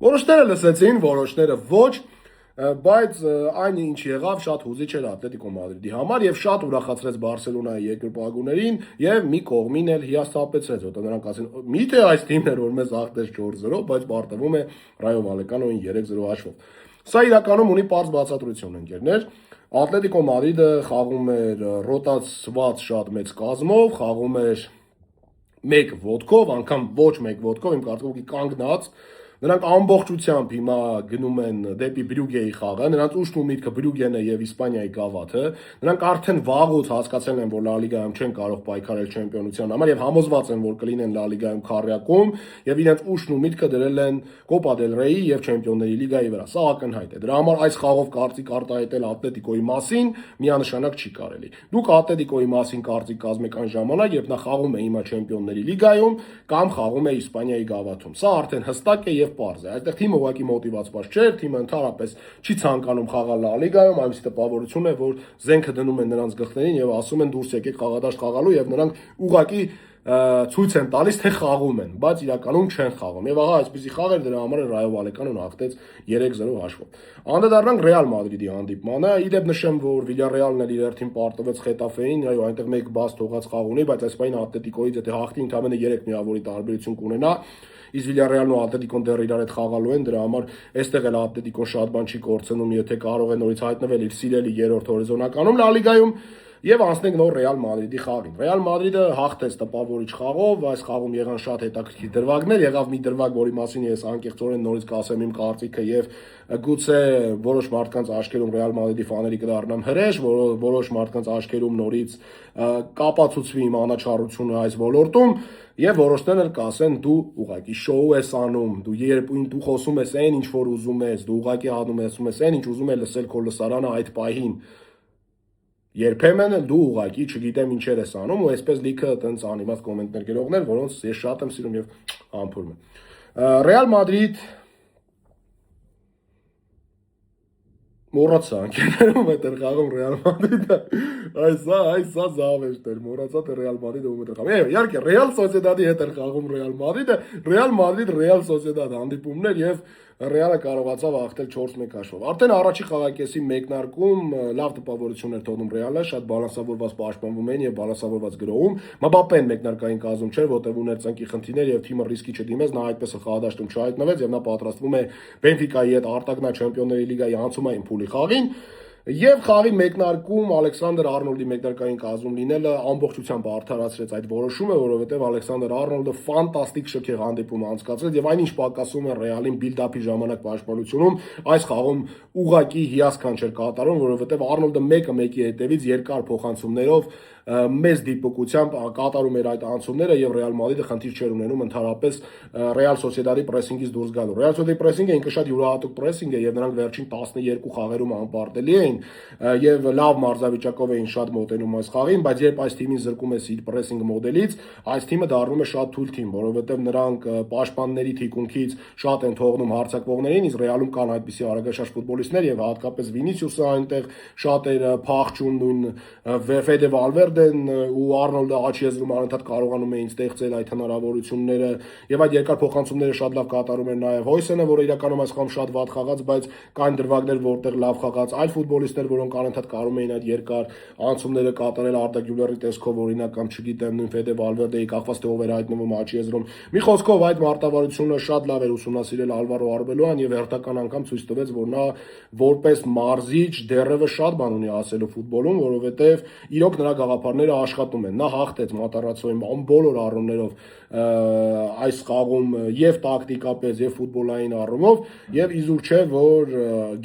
Որոշները լսեցին, որոշները ոչ, բայց այն ինչ եղավ շատ հուզիչ էր Ատլետիկո Մադրիդի համար եւ շատ ուրախացրեց Բարսելոնայի երկրպագուներին եւ մի կողմին էլ հիասթափեցրեց, որտեղ նրանք ասին՝ միթե այս թիմն էր, որ մեզ հաղթեց 4-0, բայց պարտվում է Ռայո Վալեկանոին 3-0 հաշվով։ Սա իրականում ունի պարզ բացատրություն, ընկերներ։ Ատլետիկո Մադրիդը խաղում էր ռոտացված շատ մեծ կազմով, խաղում էր մեկ ոտքով, անգամ ոչ մեկ ոտքով, իմ կարծիքով կանգնած, նրանք ամբողջությամբ հիմա գնում են դեպի Բրյուգեի խաղը, նրանց ուշն ու միտքը Բրյուգեն է եւ Իսպանիայի գավաթը, նրանք արդեն վաղուց հասկացել են, որ Լա Լիգայում չեն կարող պայքարել չեմպիոնության համար եւ համոզված են, որ կլինեն Լա Լիգայում քառյակում եւ իրենց ուշն ու միտքը դրել են Կոպա դել Ռեյի եւ Չեմպիոնների լիգայի վրա։ Սա ակնհայտ է։ Դրա համար այս խաղով կարծիք արտահայտել Ատլետիկոյի մասին միանշանակ չի կարելի։ Դուք Ատլետիկոյի մասին կարծիք կազմեք այն ժամանակ, երբ նա խաղում է հիմա Չեմպիոնների լիգայում կամ խաղում է Իսպանիայի գավաթում։ Սա արդեն հստակ է եւ պարզ է։ Այդտեղ թիմը ուղղակի մոտիվացված չէ, թիմը ընդհանրապես չի ցանկանում խաղալ Լա Լիգայում, այնպես տպավորություն է, որ զենքը դնում են նրանց գլխներին եւ ասում են դուրս եկեք խաղադաշտ խաղալու եւ նրանք ուղղակի ցույց են տալիս, թե խաղում են, բայց իրականում չեն խաղում։ Եվ ահա այսպեսի խաղեր դրա համար է Ռայո Վալեկանոն հաղթեց 3-0 հաշվով։ Անդրադառնանք Ռեալ Մադրիդի հանդիպմանը։ Իդեպ նշեմ, որ Վիլյարեալն էլ իր հերթին պարտվեց Խետաֆեին, այո, այնտեղ մեկ բաց թողած խաղ ունի, բայց այս պայն Ատլետիկոից եթե հաղթի ընդամենը 3 միավորի տարբերություն կունենա, իսկ Վիլյարեալն ու Ատլետիկոն դեռ իրար հետ խաղալու են, դրա համար այստեղ էլ Ատլետիկոն շատ բան չի կորցնում, եթե կարող է նորից հայտնվել իր սիրելի երրորդ հորիզոնականում Լա Լիգայում։ Եվ անցնենք նոր Ռեալ Մադրիդի խաղին։ Ռեալ Մադրիդը հաղթեց տպավորիչ խաղով, այս խաղում եղան շատ հետաքրքիր դրվագներ, եղավ մի դրվագ, որի մասին ես անկեղծորեն նորից կասեմ իմ կարծիքը եւ գուցե որոշ մարդկանց աչքերում Ռեալ Մադրիդի ֆաների կդառնամ հրեշ, որոշ մարդկանց աչքերում նորից կապացուցվի իմ անաչառությունը այս ոլորտում եւ որոշներն էլ կասեն դու ուղակի շոու ես անում, դու խոսում ես այն ինչ որ ուզում ես, դու ուղակի անում ես այն ինչ ուզում է լսել քո լսարանը այդ պահին։ Երբեմն դու ուղակի չգիտեմ ինչեր ես անում ու այսպես լիքը այտենց անիմաց կոմենտներ գրողներ, որոնց ես շատ եմ սիրում եւ համբուրում եմ։ Ռեալ Մադրիդ մոռացա անկերում է խաղում Ռեալ Մադրիդը։ Այս զավեշտ էր, մոռացա թե Ռեալ Մադրիդը ում է խաղում։ Իհարկե Ռեալ Սոսիեդադի հետ էր խաղում Ռեալ Մադրիդը, Ռեալ Մադրիդ Ռեալ Սոսիեդադ հանդիպումներ եւ Ռեալը կարողացավ հաղթել 4-1 հաշվով։ Արդեն առաջի խաղակեսի մեկնարկում լավ տպավորություն էր թողնում Ռեալը, շատ բալանսավորված պաշտպանվում էին եւ բալանսավորված գրոհում։ Մբապեն մեկնարկային կազում չէր, որտեղ ուներ ծնկի խնդիրներ եւ թիմը ռիսկի չդիմեց, նա այդպես խաղադաշտում չհայտնվեց եւ նա պատրաստվում է Բենֆիկայի հետ արտագնա Չեմպիոնների լիգայի անցումային փուլի խաղին։ Եվ խաղի մեկնարկում Ալեքսանդր Արնոլդի մեկնարկային կազմում լինելը ամբողջությամբ արդարացրեց այդ որոշումը, որովհետև Ալեքսանդր Արնոլդը ֆանտաստիկ շքեղ հանդիպում անցկացրեց եւ այնինչ պակասում է Ռեալին բիլդափի ժամանակ պաշտպանությունում, այս խաղում ուղակի հիասքանչ էր կատարում, որովհետև Արնոլդը մեկը մեկի հետևից երկար փոխանցումներով մեծ դիպուկությամբ կատարում էր այդ անցումները եւ Ռեալ Մադրիդը խնդիր չէր ունենում ընդհանրապես Ռեալ Սոսիեդադի պրեսինգից դուրս գալու։ Ռեալ Սոսիեդայի պրեսինգը ինքը շատ յուրահատուկ պրեսինգ է եւ նրանք վերջին 12 խաղերում անպարտելի էին եւ լավ մարզավիճակով էին շատ մոտենում այս խաղին, բայց երբ այս թիմին զրկում ես իր պրեսինգ մոդելից, այս թիմը դառնում է շատ թույլ թիմ, որովհետեւ նրանք պաշտպանների թիկունքից շատ են թողնում հարձակվողներին, իսկ Ռեալում կան այդպիսի արագաշարժ ֆուտբոլիստներ եւ հատկապես Վինիսիուսը այնտեղ շատ էր փախչում, նույն Ֆեդե Վալվերդեն ու Արնոլդը աչի եզրում անընդհատ կարողանում էին ստեղծել այդ հնարավորությունները եւ այդ երկար փոխանցումները շատ լավ կատարում էր նաեւ Հոյսենը, որը իրականում այս խաղում շատ վատ խաղաց, բայց կային դրվագներ, որտեղ լավ խաղաց այլ ֆուտբոլիստներ, որոնք անընդհատ կարում էին այդ երկար անցումները կատարել Արտա Գյուլերի տեսքով, օրինակ կամ չգիտեմ նույն Ֆեդե Վալվերդեի կախված թե ով էր հայտնվում աչի եզրում։ Մի խոսքով այդ մարտավարությունը շատ լավ էր ուսումնասիրել Ալվարո Արբելոան եւ հերթական անգամ ցույց տվեց, որ նա որպես մարզիչ դեռևս շատ բան ունի ասելու ֆուտբոլում, որովհետեւ իրոք նրա գաղափարները աշխատում են։ Նա հաղթեց Մատարացոյի բոլոր առումներով այս խաղում եւ տակտիկապես եւ ֆուտբոլային առումով եւ իզուր չէ որ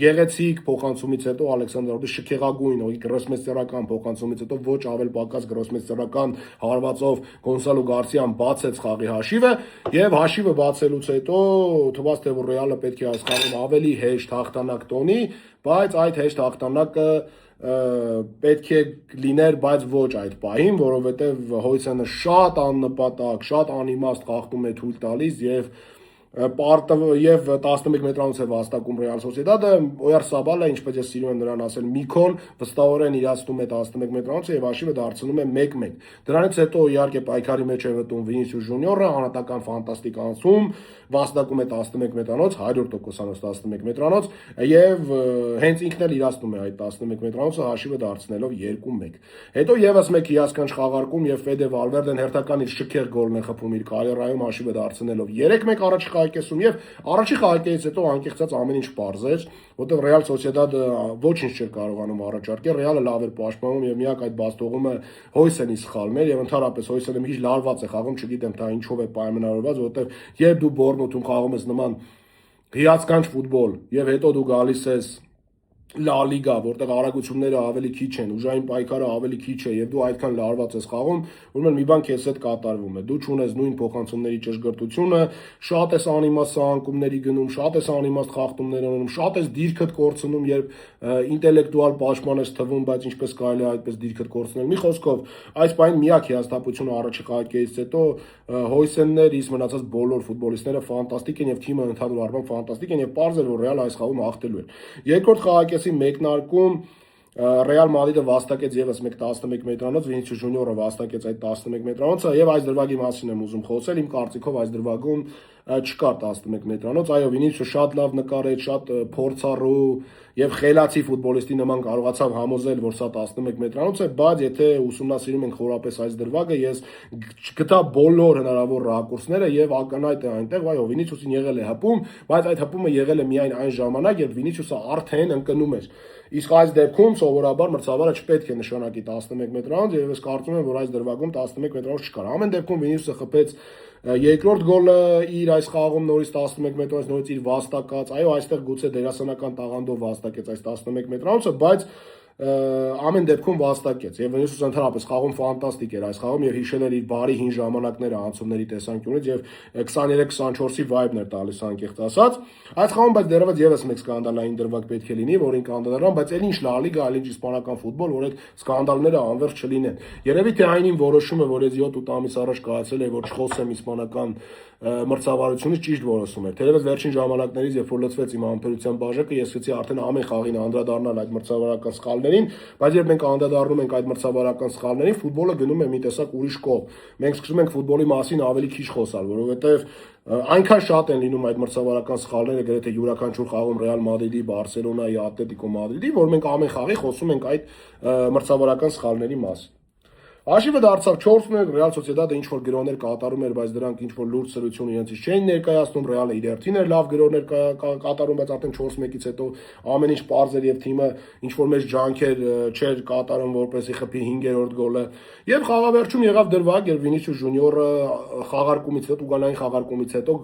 գեղեցիկ փոխանցումից հետո Ալեքսանդրովի շքեղագույն ու գրոսմեստերական փոխանցումից հետո ոչ ավել պակաս գրոսմեստերական հարվածով Գոնսալո Գարսիան բացեց խաղի հաշիվը եւ հաշիվը բացելուց հետո թվաց թե որ Ռեալը պետք է այս խաղում ավելի հեշտ հաղթանակ տոնի, բայց այդ հեշտ հաղթանակը պետք է լիներ, բայց ոչ այդ պահին, որովհետև Հոյսենը շատ աննպատակ, շատ անիմաստ խաղում է թույլ տալիս եւ եւ 11 մետրանոց է վաստակում Ռեալ Սոսիեդադը, Օյարսաբալը, ինչպես ես սիրում եմ նրան ասել, Միքոն վստահորեն իրացնում է 11 մետրանոցը եւ հաշիվը դարձնում է 1-1։ Դրանից հետո իհարկե պայքարի մեջ է մտնում Վինիսիուս Ժունիորը, անհատական ֆանտաստիկ անցում, վաստակում է 11 մետրանոց, 100%-անոց 11 մետրանոց եւ հենց ինքն էլ իրացնում է այդ 11 մետրանոցը հաշիվը դարձնելով 2-1։ Հետո եւս մեկ հիասքանչ խաղարկում եւ Ֆեդե Վալվերդեն հերթական իր շքեղ գոլն է խփում իր կարիերայում հաշիվը դարձնելով 3-1 առաջ խաղակեսում եւ առաջի խաղակեսից հետո անկեղծած ամեն ինչ պարզ էր, որտեղ Ռեալ Սոսիեդադը ոչինչ չէր կարողանում առաջարկել, Ռեալը լավ էր պաշտպանում եւ միակ այդ բաստողումը Հոյսենի սխալն էր եւ ընդհանրապես Հոյսենը մի քիչ լարված է խաղում, չգիտեմ դա ինչով է պայմանավորված, որտեղ երբ դու Բորնմութում խաղում ես նման հիասքանչ ֆուտբոլ եւ հետո դու գալիս ես Լա լիգա, որտեղ արագությունները ավելի քիչ են, ուժային պայքարը ավելի քիչ է եւ դու այդքան լարված ես խաղում, ուրեմն մի բան քեզ հետ կատարվում է։ Դու չունես նույն փոխանցումների ճշգրտությունը, շատ ես անիմաստ անկումների գնում, շատ ես անիմաստ խախտումներ անում, շատ ես դիրքդ կորցնում, երբ ինտելեկտուալ պաշտպան ես թվում, բայց ինչպես կարելի է այդպես դիրքդ կորցնել։ Մի խոսքով, այս բանին միակ հիասթափությունը առաջի խաղակից հետո Հոյսեններ, իսկ մնացած բոլոր ֆուտբոլիստները ֆանտաստիկ են եւ թիմը ընդհանուր առմամբ ֆանտաստիկ են եւ պարզ է որ Ռեալ այս խաղում հաղթելու է։ Երկրորդ խաղակեսի մեկնարկում Ռեալ Մադրիդը վաստակեց եւս մեկ 11 մետրանոց, Վինիսիուս Ժունիորը վաստակեց այդ 11 մետրանոցը եւ այս դրվագի մասին եմ ուզում խոսել, իմ կարծիքով այս դրվագում չկար 11 մետրանոց, այո Վինիսիուսը շատ լավ նկարեց, շատ փորձառու եւ խելացի ֆուտբոլիստի նման կարողացավ համոզել, որ սա 11 մետրանոց է, բայց եթե ուսումնասիրում ենք խորապես այս դրվագը, ես գտա բոլոր հնարավոր ռակուրսները եւ ակնհայտ է այնտեղ, այո Վինիսիուսին եղել է հպում, բայց այդ հպումը եղել է միայն այն ժամանակ, երբ Վինիսիուսը արդեն ընկնում էր։ Իսկ այս դեպքում սովորաբար մրցավարը չպետք է նշանակի 11 մետրանոց եւ ես կարծում եմ, որ այս դրվագում 11 մետրանոց չկար։ Ամեն դեպքում Վինիսիուսը խփեց երկրորդ գոլը իր այս խաղում նորից 11 մետրանոց նորից իր վաստակած, այո, այստեղ գուցե դերասանական տաղանդով վաստակեց այս 11 մետրանոցը, բայց ամեն դեպքում վաստակեց եւ Վինիսիուսը ընդհանրապես խաղում ֆանտաստիկ էր այս խաղում եւ հիշել էր իր բարի հին ժամանակները անցումների տեսանկյունից եւ 23-24-ի վայբն էր տալիս անկեղծ ասած այս խաղում բայց դեռևս եւս մեկ սկանդալային դրվագ պետք է լինի որին կանդադարան բայց էլ ինչ Լա լիգա այլ ինչ իսպանական ֆուտբոլ որ այդ սկանդալները անverջ չլինեն երևի թե այնին որոշումը որ այս 7-8 ամիս առաջ կայացել է որ չխոսեմ իսպանական մրցավարությունից ճիշտ որոշում էր թերևս վերջին ժամանակներից երբ որ լծվեց իմ ամբերության բաժակը ես սկսեցի արդեն ամեն խաղին անդրադառնալ այդ մրցավարական սխալներին բայց երբ մենք անդրադառնում ենք այդ մրցավարական սխալներին ֆուտբոլը գնում է մի տեսակ ուրիշ կողմ մենք սկսում ենք ֆուտբոլի մասին ավելի քիչ խոսալ որովհետեւ այնքան շատ են լինում այդ մրցավարական սխալները գրեթե յուրաքանչյուր խաղում Ռեալ Մադրիդի, Բարսելոնայի, Ատլետիկո Մադրիդի, որ մենք ամեն խաղի խոսում ենք այդ մրցավարական սխալների մասին։ Հաշիվը դարձավ 4-1, Ռեալ Սոսիեդադը ինչ որ գրոներ կատարում էր, բայց դրանք ինչ որ լուրջ սրություն իրենցից չէին ներկայացնում, Ռեալը իր հերթին էր լավ գրոներ կատարում, բայց արդեն 4-1-ից հետո ամեն ինչ պարզ էր եւ թիմը ինչ որ մեծ ջանքեր չէր կատարում, որպեսզի խփի 5-րդ գոլը։ Եվ խաղավերջում եղավ դրվագ, երբ Վինիսիուս Ժունիորը խաղարկումից հետո ուգանային խաղարկումից հետո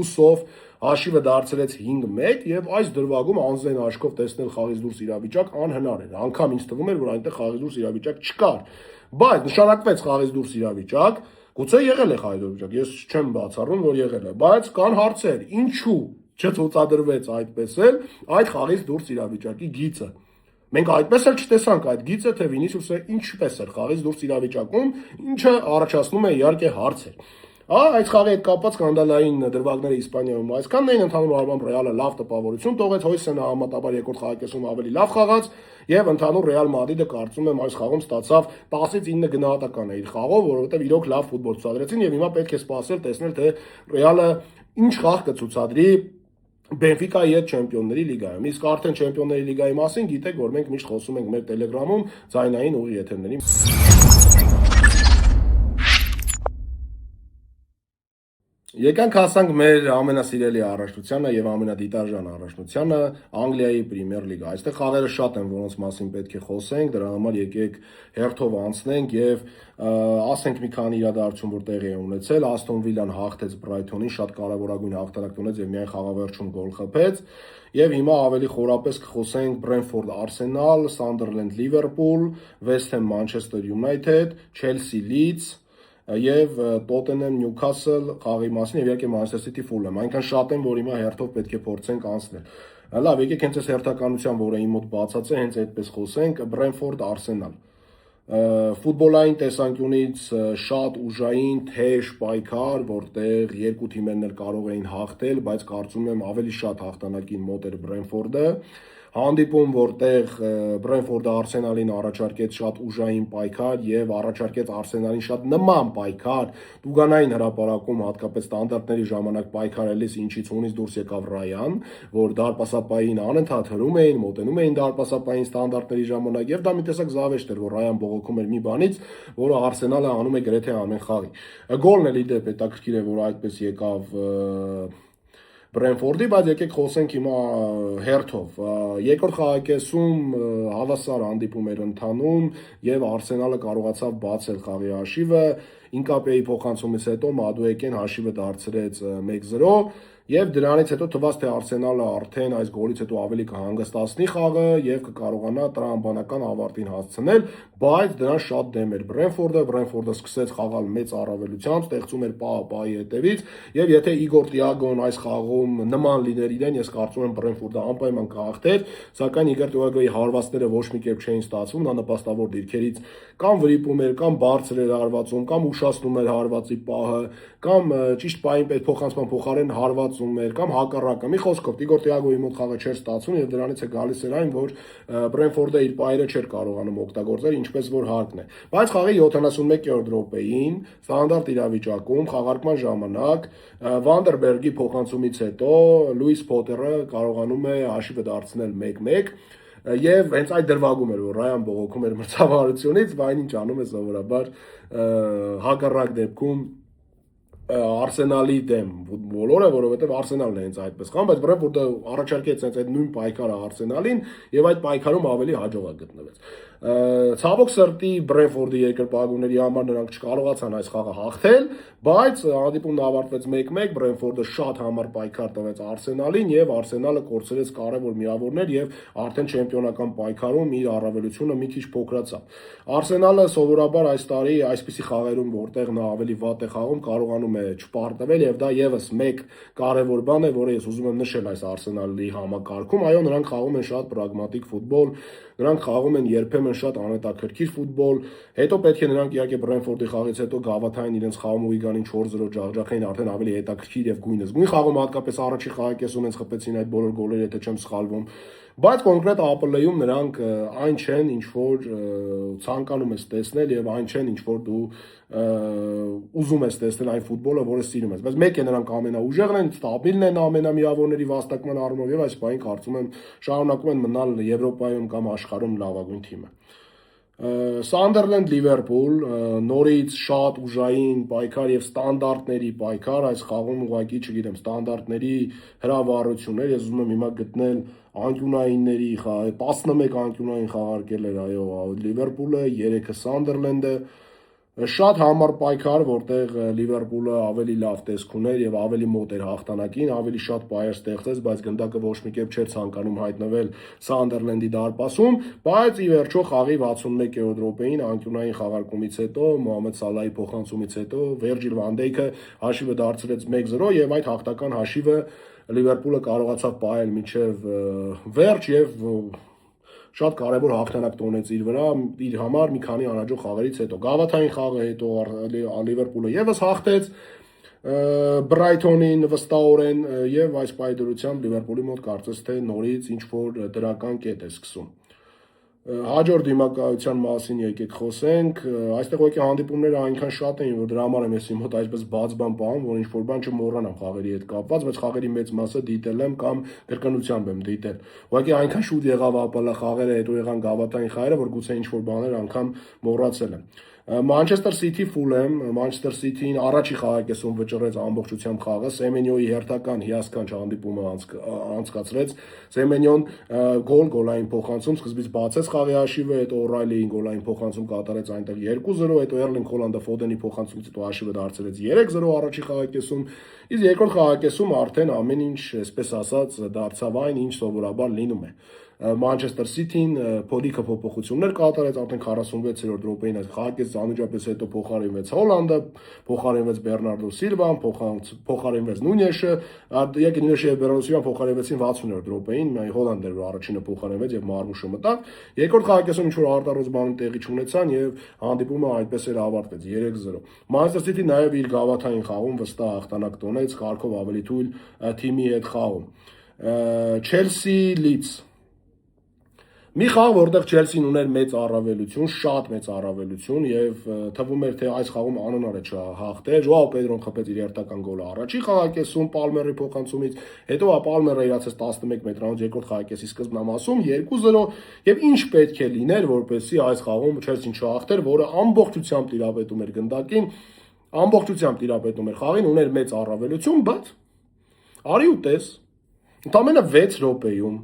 ուսով հաշիվը դարձրեց 5-1 եւ այս դրվագում անձնային աչքով տեսնել խաղից դուրս իրավիճակ անհնար էր։ Անկամ ինձ թվում էր, որ այնտեղ խաղից դուրս իրավիճակ չկար։ Բայց նշանակվեց խաղից դուրս իրավիճակ, գուցե եղել է խաղից դուրս իրավիճակ, ես չեմ բացառում, որ եղել է, բայց կան հարցեր, ինչու չցուցադրվեց այդպես էլ այդ խաղից դուրս իրավիճակի գիծը։ Մենք այդպես էլ չտեսանք այդ գիծը, թե Վինիսիուսը ինչպես էր խաղից դուրս իրավիճակում, ինչը առաջացնում է իհարկե հարցեր։ Այս խաղի հետ կապված սկանդալային դրվագները Իսպանիայում այսքանն էին, ընդհանուր առմամբ Ռեալը լավ տպավորություն տողեց, Հոյսենը համատաբար երկրորդ խաղակեսում ավելի լավ խաղաց եւ ընդհանուր Ռեալ Մադրիդը կարծում եմ այս խաղում ստացավ 10-ից 9 գնահատական է իր խաղով, որովհետեւ իրոք լավ ֆուտբոլ ցուցադրեցին եւ հիմա պետք է սպասել տեսնել թե Ռեալը ինչ խաղ կցուցադրի Բենֆիկայի հետ Չեմպիոնների լիգայում։ Իսկ արդեն Չեմպիոնների լիգայի մասին գիտեք, որ մենք միշտ խոսում ենք մեր Telegram-ում ձայնային ուղի եթերների։ Եկանք հասանք մեր ամենասիրելի առաջնությանը եւ ամենադիտարժան առաջնությանը Անգլիայի Պրեմիեր լիգա։ Այստեղ խաղերը շատ են, որոնց մասին պետք է խոսենք, դրա համար եկեք հերթով անցնենք եւ ասենք մի քանի իրադարձություն, որ տեղի է ունեցել։ Ասթոն Վիլան հաղթեց Բրայթոնին, շատ կարեւորագույն հաղթանակ ունեց եւ միայն խաղավերջում գոլ խփեց։ Եվ հիմա ավելի խորապես կխոսենք Բրենֆորդ Արսենալ, Սանդերլենդ Լիվերպուլ, Վեսթ Հեմ Մանչեսթեր Յունայթեդ, Չելսի Լիդս եւ Տոտենհեմ Նյուքասլ խաղի մասին եւ իհարկե Մանչեսթեր Սիթի Ֆուլհեմ։ Այնքան շատ են, որ հիմա հերթով պետք է փորձենք անցնել։ Լավ, եկեք հենց այս հերթականության, որը իմ մոտ բացած է, հենց այդպես խոսենք, Բրենֆորդ Արսենալ։ Ֆուտբոլային տեսանկյունից շատ ուժային թեժ պայքար, որտեղ երկու թիմերն էլ կարող էին հաղթել, բայց կարծում եմ ավելի շատ հաղթանակին մոտ էր Բրենֆորդը։ Հանդիպում, որտեղ Բրենֆորդը Արսենալին առաջարկեց շատ ուժային պայքար եւ առաջարկեց Արսենալին շատ նման պայքար, Տուգանային հրապարակում հատկապես ստանդարտների ժամանակ պայքարելիս, ինչից ունից դուրս եկավ Ռայան, որ դարպասապային անընդհատ հրում էին, մոտենում էին դարպասապային ստանդարտների ժամանակ եւ դա մի տեսակ զավեշտ էր, որ Ռայան բողոքում էր մի բանից, որը Արսենալը անում է գրեթե ամեն խաղի։ Գոլն էլ իդեպ հետաքրքիր է, որ այդպես եկավ Բրենֆորդի, բայց եկեք խոսենք հիմա հերթով։ Երկրորդ խաղակեսում հավասար հանդիպում էր ընթանում եւ Արսենալը կարողացավ բացել խաղի հաշիվը։ Ինկապեի փոխանցումից հետո Մադուեկեն հաշիվը դարձրեց 1-0 եւ դրանից հետո թվաց թե Արսենալը արդեն այս գոլից հետո ավելի կհանգստացնի խաղը եւ կկարողանա տրամաբանական ավարտին հասցնել, բայց դրան շատ դեմ էր Բրենֆորդը սկսեց խաղալ մեծ առավելությամբ, ստեղծում էր պահի հետևից եւ եթե Իգոր Տիագոն այս խաղում նման լիներ իրեն, ես կարծում եմ Բրենֆորդը անպայման կհաղթեր, սակայն Իգոր Տիագոյի հարվածները ոչ մի կերպ չէին ստացվում, նա նպաստավոր դիրքերից կամ վրիպում էր, կամ բարձր էր հարվածում, կամ ուշացնում էր հարվածի պահը, կամ ճիշտ պահին պետք փոխանցման փոխարեն հարվածում էր, կամ հակառակը։ Մի խոսքով Իգոր Տիագոյի մոտ խաղը չէր ստացվում եւ դրանից է գալիս էր այն, որ Բրենֆորդը իր պահերը չէր կարողանում օգտագործել, ինչպես որ հարկն է։ Բայց խաղի 71-րդ րոպեին ստանդարտ իրավիճակում խաղարկման ժամանակ Վանդերբերգի փոխանցումից հետո Լուիս Փոթերը կարողանում է հաշիվը դարձնել 1-1 եւ հենց այդ դրվագում էր, որ Ռայան բողոքում էր մրցավարությունից, բայց ինչ անում է սովորաբար հակառակ դեպքում Արսենալի դեմ բոլորը, որովհետև Արսենալն է հենց այդպես խաղում, բայց Բրենֆորդը առաջարկեց հենց այդ նույն պայքարը Արսենալին եւ այդ պայքարում ավելի հաջողակ գտնվեց։ Ցավոք սրտի Բրենֆորդի երկրպագուների համար նրանք չկարողացան այս խաղը հաղթել, բայց հանդիպումն ավարտվեց 1-1, Բրենֆորդը շատ համառ պայքար տվեց Արսենալին եւ Արսենալը կորցրեց կարևոր միավորներ եւ արդեն չեմպիոնական պայքարում իր առավելությունը մի քիչ փոքրացավ։ Արսենալը սովորաբար այս տարի այսպիսի խաղերում, որտեղ նա ավելի վատ է խաղում, կարողանում է չպարտվել եւ դա եւս մեկ կարևոր բան է, որը ես ուզում եմ նշել այս Արսենալի համակարգում։ Այո, նրանք խաղում են շատ պրագմատիկ ֆուտբոլ, նրանք խաղում են երբեմն շատ անհետաքրքիր ֆուտբոլ, հետո պետք է նրանք իհարկե Բրենֆորդի խաղից հետո գավաթային իրենց խաղում ուղիգանին 4-0 ջախջախային արդեն ավելի հետաքրքիր եւ գույն խաղում հատկապես առաջի խաղակեսում հենց խփեցին այդ բոլոր գոլերը, եթե չեմ սխալվում, բայց կոնկրետ ԱՊԼ-ում նրանք այն չեն, ինչ որ ցանկանում ես տեսնել եւ այն չեն, ինչ որ դու ուզում ես տեսնել այն ֆուտբոլը, որը սիրում ես, բայց մեկ է նրանք ամենաուժեղն են, ստաբիլն են ամենամիավորների վաստակման առումով եւ այս պահին կարծում եմ շարունակում են մնալ Եվրոպայում կամ աշխարհում լավագույն թիմը։ Սանդերլենդ Լիվերպուլ նորից շատ ուժային պայքար եւ ստանդարտների պայքար, այս խաղում ուղղակի չգիտեմ ստանդարտների հրավառություններ, ես ուզում եմ հիմա գտնել անկյունայինների 11 անկյունային խաղարկել էր այո Լիվերպուլը, 3-ը Սանդերլենդը, Շատ համառ պայքար, որտեղ Լիվերպուլը ավելի լավ տեսք ուներ եւ ավելի մոտ էր հաղթանակին, ավելի շատ պայեր ստեղծեց, բայց գնդակը ոչ մի կերպ չէր ցանկանում հայտնվել Սանդերլենդի դարպասում, բայց ի վերջո խաղի 61-րդ րոպեին անկյունային խաղարկումից հետո Մոհամեդ Սալահի փոխանցումից հետո Վերջիլ վան Դեյքը հաշիվը դարձրեց 1-0 եւ այդ հաղթական հաշիվը Լիվերպուլը կարողացավ պահել մինչեւ վերջ եւ շատ կարևոր հաղթանակ տոնեց իր վրա իր համար մի քանի անհաջող խաղերից հետո։ Գավաթային խաղը հետո Լիվերպուլը եւս հաղթեց Բրայթոնին վստահորեն եւ այս պայդրությամբ Լիվերպուլի մոտ կարծես թե նորից ինչ որ դրական կետ է սկսում։ Հաջորդ դիմակայության մասին եկեք խոսենք, այստեղ ուղղակի հանդիպումները այնքան շատ էին, որ դրա համար եմ ես իմ մոտ այսպես բաց բան պահում, որ ինչ-որ բան չմոռանամ խաղերի հետ կապված, բայց խաղերի մեծ մասը դիտել եմ կամ կրկնությամբ եմ դիտել։ Ուղղակի այնքան շուտ եղավ ԱՊԼ խաղերը, հետո եղան գավաթային խաղերը, որ գուցե ինչ-որ բաներ անգամ մոռացել եմ։ Մանչեսթեր Սիթի Ֆուլեմ, Մանչեսթեր Սիթին առաջի խաղակեսում վճռեց ամբողջությամբ խաղը, Սեմենյոյի հերթական հիասքանչ հանդիպումը անցկացրեց, Սեմենյոն գոլային փոխանցում սկզբից բացեց խաղի հաշիվը, հետո Օռայլիին գոլային փոխանցում կատարեց այնտեղ 2-0, հետո Էրլինգ Հոլանդը Ֆոդենի փոխանցումից հետո հաշիվը դարձրեց 3-0 առաջի խաղակեսում, իսկ երկրորդ խաղակեսում արդեն ամեն ինչ, այսպես ասած, դարձավ այն, ինչ սովորաբար լինում է։ Մանչեսթեր Սիթին փոդիկը փոփոխություններ կատարեց արդեն 46-րդ րոպեին այդ խաղակից անմիջապես հետո փոխարինվեց Հոլանդը, փոխարինվեց Բեռնարդո Սիլվան, փոխարինվեց Նունյեշը, եկե Նունյեշը եւ Բեռնարդո Սիլվան փոխարինվեցին 60-րդ րոպեին, Հոլանդը առաջինը փոխարինվեց եւ Մարմուշը մտավ։ Երկրորդ խաղակեսում ինչ որ արտարոց բան տեղի չունեցան եւ հանդիպումը այդպես էր ավարտվեց 3-0։ Մանչեսթեր Սիթին նաեւ իր գավաթային խաղում վստահ հաղթանակ տոնեց, կարգով ավելի թույլ թիմի հետ խաղում։ Չելսի Լիդս մի խաղ, որտեղ Չելսին ուներ մեծ առավելություն, շատ մեծ առավելություն եւ թվում էր թե այս խաղում անհնար է չհաղթել։ Ժոաո Պեդրոն խփեց իր հերթական գոլը առաջի խաղակեսում Պալմերի փոխանցումից, հետո Պալմերը իրացեց 11 մետրանոց երկրորդ խաղակեսի սկզբնամասում 2-0 եւ ինչ պետք է լիներ, որպեսզի այս խաղում Չելսին չհաղթեր, որը ամբողջությամբ տիրապետում էր գնդակին, ամբողջությամբ տիրապետում էր խաղին, ուներ մեծ առավելություն, բայց արի ու տես, ընդամենը 6 րոպեում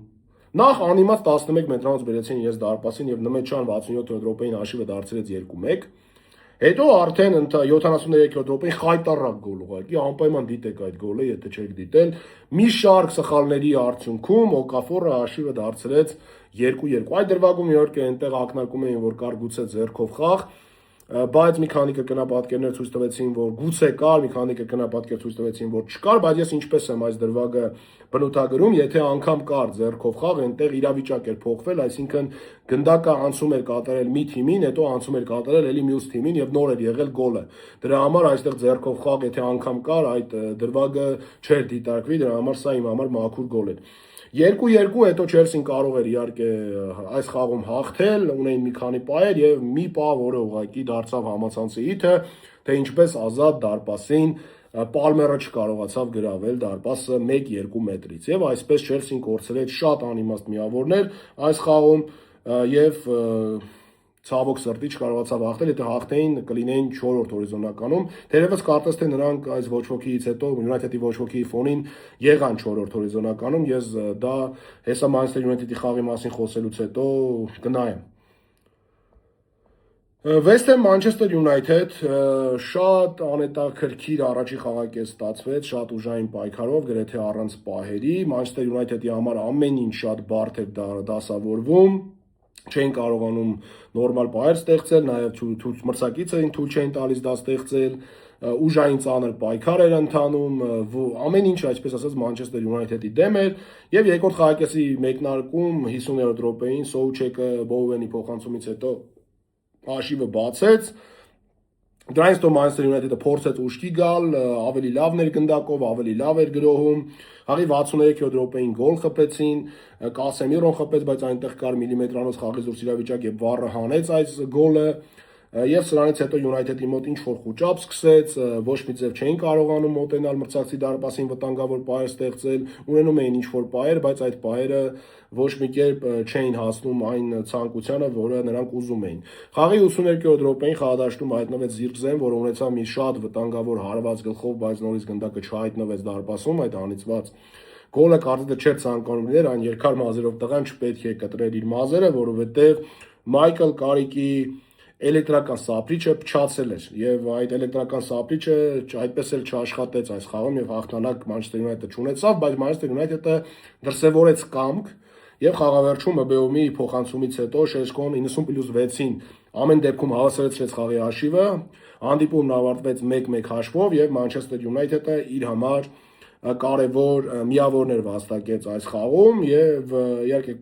Նախ անիմաց 11 մետրանոց բերեցին ես դարպասին եւ Նմեչյան 67-րդ րոպեին հաշիվը դարձրեց 2-1։ Հետո արդեն 73-րդ րոպեին խայտարակ գոլ ուղղակի անպայման դիտեք այդ գոլը, եթե չեք դիտել։ Մի շարք սխալների արդյունքում Օկաֆորը հաշիվը դարձրեց 2-2։ Այդ դրվագում իհարկե այնտեղ ակնարկում էին, որ կար գուցե ձեռքով խաղ, բայց մի քանի կրկնապատկերներ ցույց տվեցին, որ գուցե կար, մի քանի կրկնապատկեր ցույց տվեցին, որ չկար, բայց ես ինչպես եմ այս դրվագը բնութագրում, եթե անգամ կար ձեռքով խաղ, այնտեղ իրավիճակ էր փոխվել, այսինքն գնդակը անցում էր կատարել մի թիմին, հետո անցում էր կատարել էլի մյուս թիմին եւ նոր էր եղել գոլը։ Դրա համար այստեղ ձեռքով խաղ, եթե անգամ կար, այդ դրվագը չէր դիտարկվի, դրա համար սա իմ համար մաքուր գոլ էր։ 2-2 հետո Չելսին կարող էր իհարկե այս խաղում հաղթել, ունեին մի քանի պայեր եւ մի պա, որը ուղղակի դարձավ համացանցի իթը, թե ինչպես ազատ դարպասին Պալմերը չկարողացավ գրավել դարպասը 1-2 մետրից եւ այսպես Չելսին կորցրեց շատ անիմաստ միավորներ այս խաղում եւ ցավոք սրտի չկարողացավ հաղթել, եթե հաղթեին կլինեին 4-րդ հորիզոնականում։ Թերևս կարծես թե նրանք այս ոչ ոքից հետո Յունայթեդի ոչ ոքի ֆոնին եղան 4-րդ հորիզոնականում, ես դա հեսա Մանչեսթեր Յունայթեդի խաղի մասին խոսելուց հետո կնայեմ։ West Ham Manchester United շատ անհետաքրքիր առաջի խաղակես ստացվեց, շատ ուժային պայքարով, գրեթե առանց պահերի։ Manchester United-ի համար ամեն ինչ շատ բարդ էր դասավորվում, չէին կարողանում նորմալ պայեր ստեղծել, նաև մրցակիցներին թույլ չէին տալիս դա ստեղծել, ուժային ծանր պայքար էր ընթանում, ամեն ինչ, այսպես ասած, Manchester United-ի դեմ էր, եւ երկրորդ խաղակեսի մեկնարկում 50-րդ րոպեին Սոուչեկը Բոուենի փոխանցումից հետո հաշիվը բացեց։ Դրանից հետո Manchester United-ը փորձեց ուշքի գալ, ավելի լավ ներգնդակով, ավելի լավ էր գրոհում։ Հաղի 63-րդ րոպեին գոլ խփեցին, Կասեմիրոն խփեց, բայց այնտեղ կար միլիմետրանոց խաղի զուրծ իրավիճակ եւ VAR-ը հանեց այս գոլը։ Եվ սրանից հետո Յունայթեդի մոտ ինչ-որ խուճապ սկսեց, ոչ մի ձև չէին կարողանում մոտենալ մրցակցի դարպասին վտանգավոր պայեր ստեղծել, ունենում էին ինչ-որ պայեր, բայց այդ պայերը ոչ մի կերպ չէին հասնում այն ցանկությանը, որը նրանք ուզում էին։ Խաղի 82-րդ րոպեին խաղադաշտում հայտնվեց Զիրկզեն, որը ունեցավ մի շատ վտանգավոր հարված գլխով, բայց նորից գնդակը չհայտնվեց դարպասում, այդ անիծված գոլը կարծես չէր ցանկանում լինել, այն երկար մազերով տղան չպետք է կտրեր իր մազերը, որովհետև Մայքլ Կարիկի էլեկտրական սապրիչը փչացել էր եւ այդ էլեկտրական սապրիչը այդպես էլ չաշխատեց այս խաղում եւ հաղթանակ Manchester United չունեցավ, բայց Manchester United-ը դրսևորեց կամք եւ խաղավերջում ՄԲՕՄ-ի փոխանցումից հետո Շեշկոն 90+6-ին ամեն դեպքում հավասարեցրեց խաղի հաշիվը, հանդիպումն ավարտվեց 1-1 հաշվով եւ Manchester United-ը իր համար կարևոր միավորներ վաստակեց այս խաղում եւ իհարկե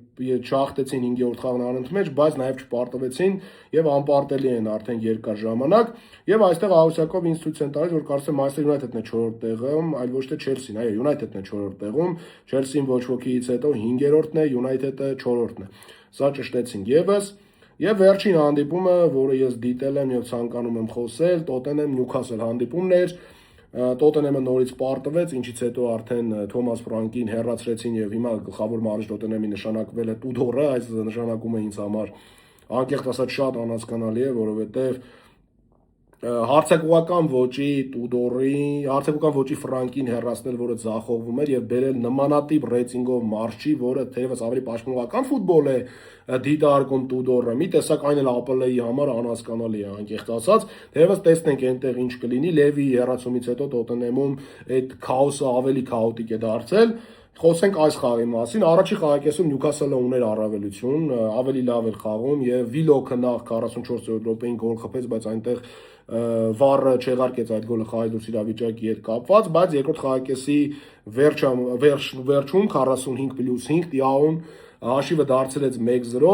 չհաղթեցին 5-րդ խաղն անընդմեջ մեջ, բայց նաեւ չպարտվեցին եւ անպարտելի են արդեն երկար ժամանակ եւ այստեղ Ահուսակով ինձ ցույց են տալիս, որ կարծեմ Manchester United-ն է 4-րդ տեղում, այլ ոչ թե Chelsea-ն, այո, United-ն է 4-րդ տեղում, Chelsea-ն ոչ ոքից հետո 5-րդն է, United-ը 4-րդն է։ Սա ճշտեցինք եւս։ Եվ վերջին հանդիպումը, որը ես դիտել եմ եւ ցանկանում եմ խոսել, Tottenham Newcastle հանդիպումն էր։ Տոտենհեմը նորից պարտվեց, ինչից հետո արդեն Թոմաս Ֆրանկին հեռացրեցին եւ հիմա գլխավոր մարզիչ Տոտենհեմի նշանակվել է Տուդորը, այս նշանակումը ինձ համար անկեղծ ասած շատ անհասկանալի է, որովհետեւ հարցակողական ոճի Ֆրանկին հեռացնել, որը ձախողվում էր եւ բերել նմանատիպ ռեյտինգով մարզչի, որը թերևս ավելի պաշտպանական ֆուտբոլ է դիտարկում Տուդորը։ Մի տեսակ այն էլ ԱՊԼ-ի համար անհասկանալի է, անկեղծ ասած։ Թերևս տեսնենք այնտեղ ինչ կլինի։ Լևի հեռացումից հետո Տոտենհեմում այդ քաոսը ավելի քաոտիկ է դարձել։ Խոսենք այս խաղի մասին։ Առաջի խաղակեսում Նյուքասլը ուներ առավելություն, ավելի լավ էր խաղում եւ Վիլոքը նախ 44-րդ րոպեին գոլ խփեց, բայց այնտեղ վառը չեղարկեց այդ գոլը խաղի դուրս իրավիճակի հետ կապված, բայց երկրորդ խաղակեսի վերջում 45+5 Տիաուն հաշիվը դարձրեց 1-0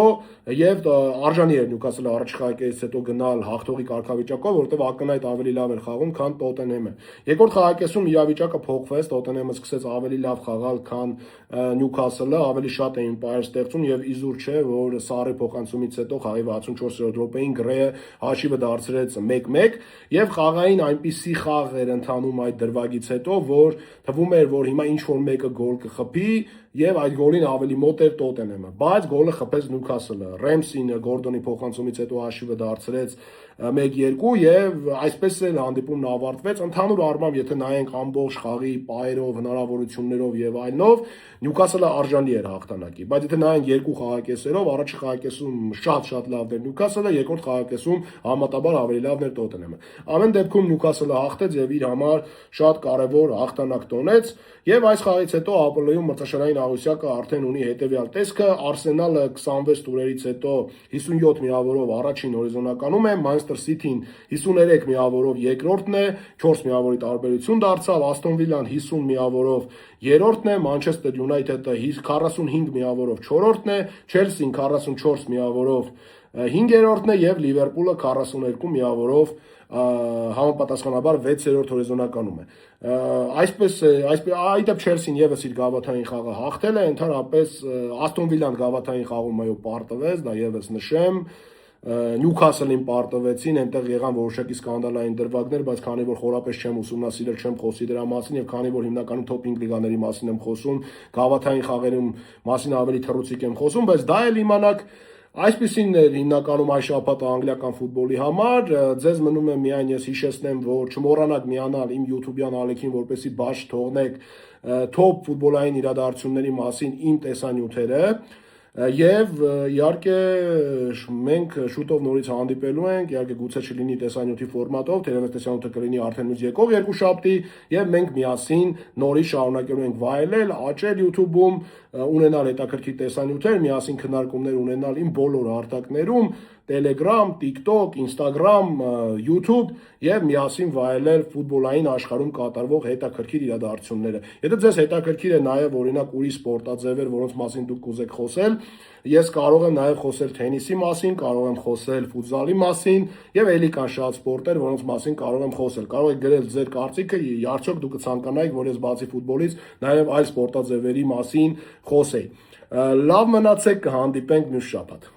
եւ արժանի էր Նյուքասլը առաջ խաղակեսից հետո գնալ հաղթողի կարգավիճակով, որովհետեւ ակնհայտ ավելի լավ էր խաղում, քան Տոտենհեմը։ Երկրորդ խաղակեսում իրավիճակը փոխվեց, Տոտենհեմը սկսեց ավելի լավ խաղալ, քան Նյուքասլը, ավելի շատ էին պայեր ստեղծում եւ իզուր չէ, որ Սարի փոխանցումից հետո խաղի 64-րդ րոպեին Գրեյը հաշիվը դարձրեց 1-1 եւ խաղային այնպիսի խաղ էր ընթանում այդ դրվագից հետո, որ թվում էր, որ հիմա ինչ որ մեկը գոլ կխփի եւ այդ գոլին ավելի մոտ էր Տոտենհեմը, բայց գոլը խփեց Նյուքասլը։ Ռեմսին Գորդոնի փոխանցումից հետո հաշիվը դարձրեց 1-2 եւ այսպես էլ հանդիպումն ավարտվեց։ Ընդհանուր առմամբ, եթե նայենք ամբողջ խաղի պայերով, հնարավորություններով եւ այլնով, Նյուքասլը արժանի էր հաղթանակի, բայց եթե նայենք երկու խաղակեսերով, առաջի խաղակեսում շատ լավն էր Նյուքասլը, երկրորդ խաղակեսում համատաբար ավելի լավն էր Տոտենհեմը։ Ամեն դեպքում Նյուքասլը հաղթեց եւ իր համար շատ կարեւոր հաղթանակ տոնեց եւ այս խաղից հետո ԱՊԼ-ում մրցաշարային աղյուսակը արդեն ունի հետեւյալ տեսքը. Արսենալը 26 տուրերից հետո 57 միավորով առաջին հորիզոնականում է, Manchester City-ն 53 միավորով երկրորդն է, 4 միավորի տարբերություն դարձավ, Aston Villa-ն 50 միավորով երրորդն է, Manchester United-ը 45 միավորով չորրորդն է, Chelsea-ն 44 միավորով 5-րդն է եւ Լիվերպուլը 42 միավորով համապատասխանաբար 6-րդ հորիզոնականում է։ Այսպես այդտեղ Չելսին եւս իր գավաթային խաղը հաղթել է, ընդհանրապես Aston Villa-ն գավաթային խաղում այո պարտվեց, դա եւս նշեմ։ Նյուքասլին պարտվեցին, այնտեղ եղան որոշակի սկանդալային դրվագներ, բայց քանի որ խորապես չեմ ուսումնասիրել, չեմ խոսի դրա մասին եւ քանի որ հիմնականում top 5 լիգաների մասին եմ խոսում, գավաթային խաղերում մասին ավելի թռուցիկ եմ խոսում, բայց դա էլ իմանաք Այսպիսին էր հիմնականում այս շաբաթը անգլիական ֆուտբոլի համար, ձեզ մնում է միայն ես հիշեցնեմ, որ չմոռանաք միանալ իմ YouTube-յան ալիքին, որպեսզի բաց թողնեք top ֆուտբոլային իրադարձությունների մասին իմ տեսանյութերը, եւ իհարկե մենք շուտով նորից հանդիպելու ենք, իհարկե գուցե չլինի տեսանյութի ֆորմատով, թերևս տեսանյութը կլինի արդեն նույն եկող երկուշաբթի, եւ մենք միասին նորից շարունակելու ենք վայելել, աճել YouTube-ում, ունենալ հետաքրքիր տեսանյութեր, միասին քննարկումներ ունենալ իմ բոլոր հարթակներում, Telegram, TikTok, Instagram, YouTube եւ միասին վայելել ֆուտբոլային աշխարհում կատարվող հետաքրքիր իրադարձությունները։ Եթե ձեզ հետաքրքիր է նաեւ օրինակ ուրիշ սպորտաձևեր, որոնց մասին դուք կուզեք խոսել, ես կարող եմ նաեւ խոսել թենիսի մասին, կարող եմ խոսել ֆուտզալի մասին եւ ելի կան շատ սպորտեր, որոնց մասին կարող եմ խոսել։ Կարող եք գրել ձեր կարծիքը, արդյոք դուք կցանկանայիք, որ ես բացի ֆուտբոլից նաեւ այլ սպորտաձևերի մասին խոսեի։ Լավ մնացեք, կհանդիպենք մյուս շաբաթ։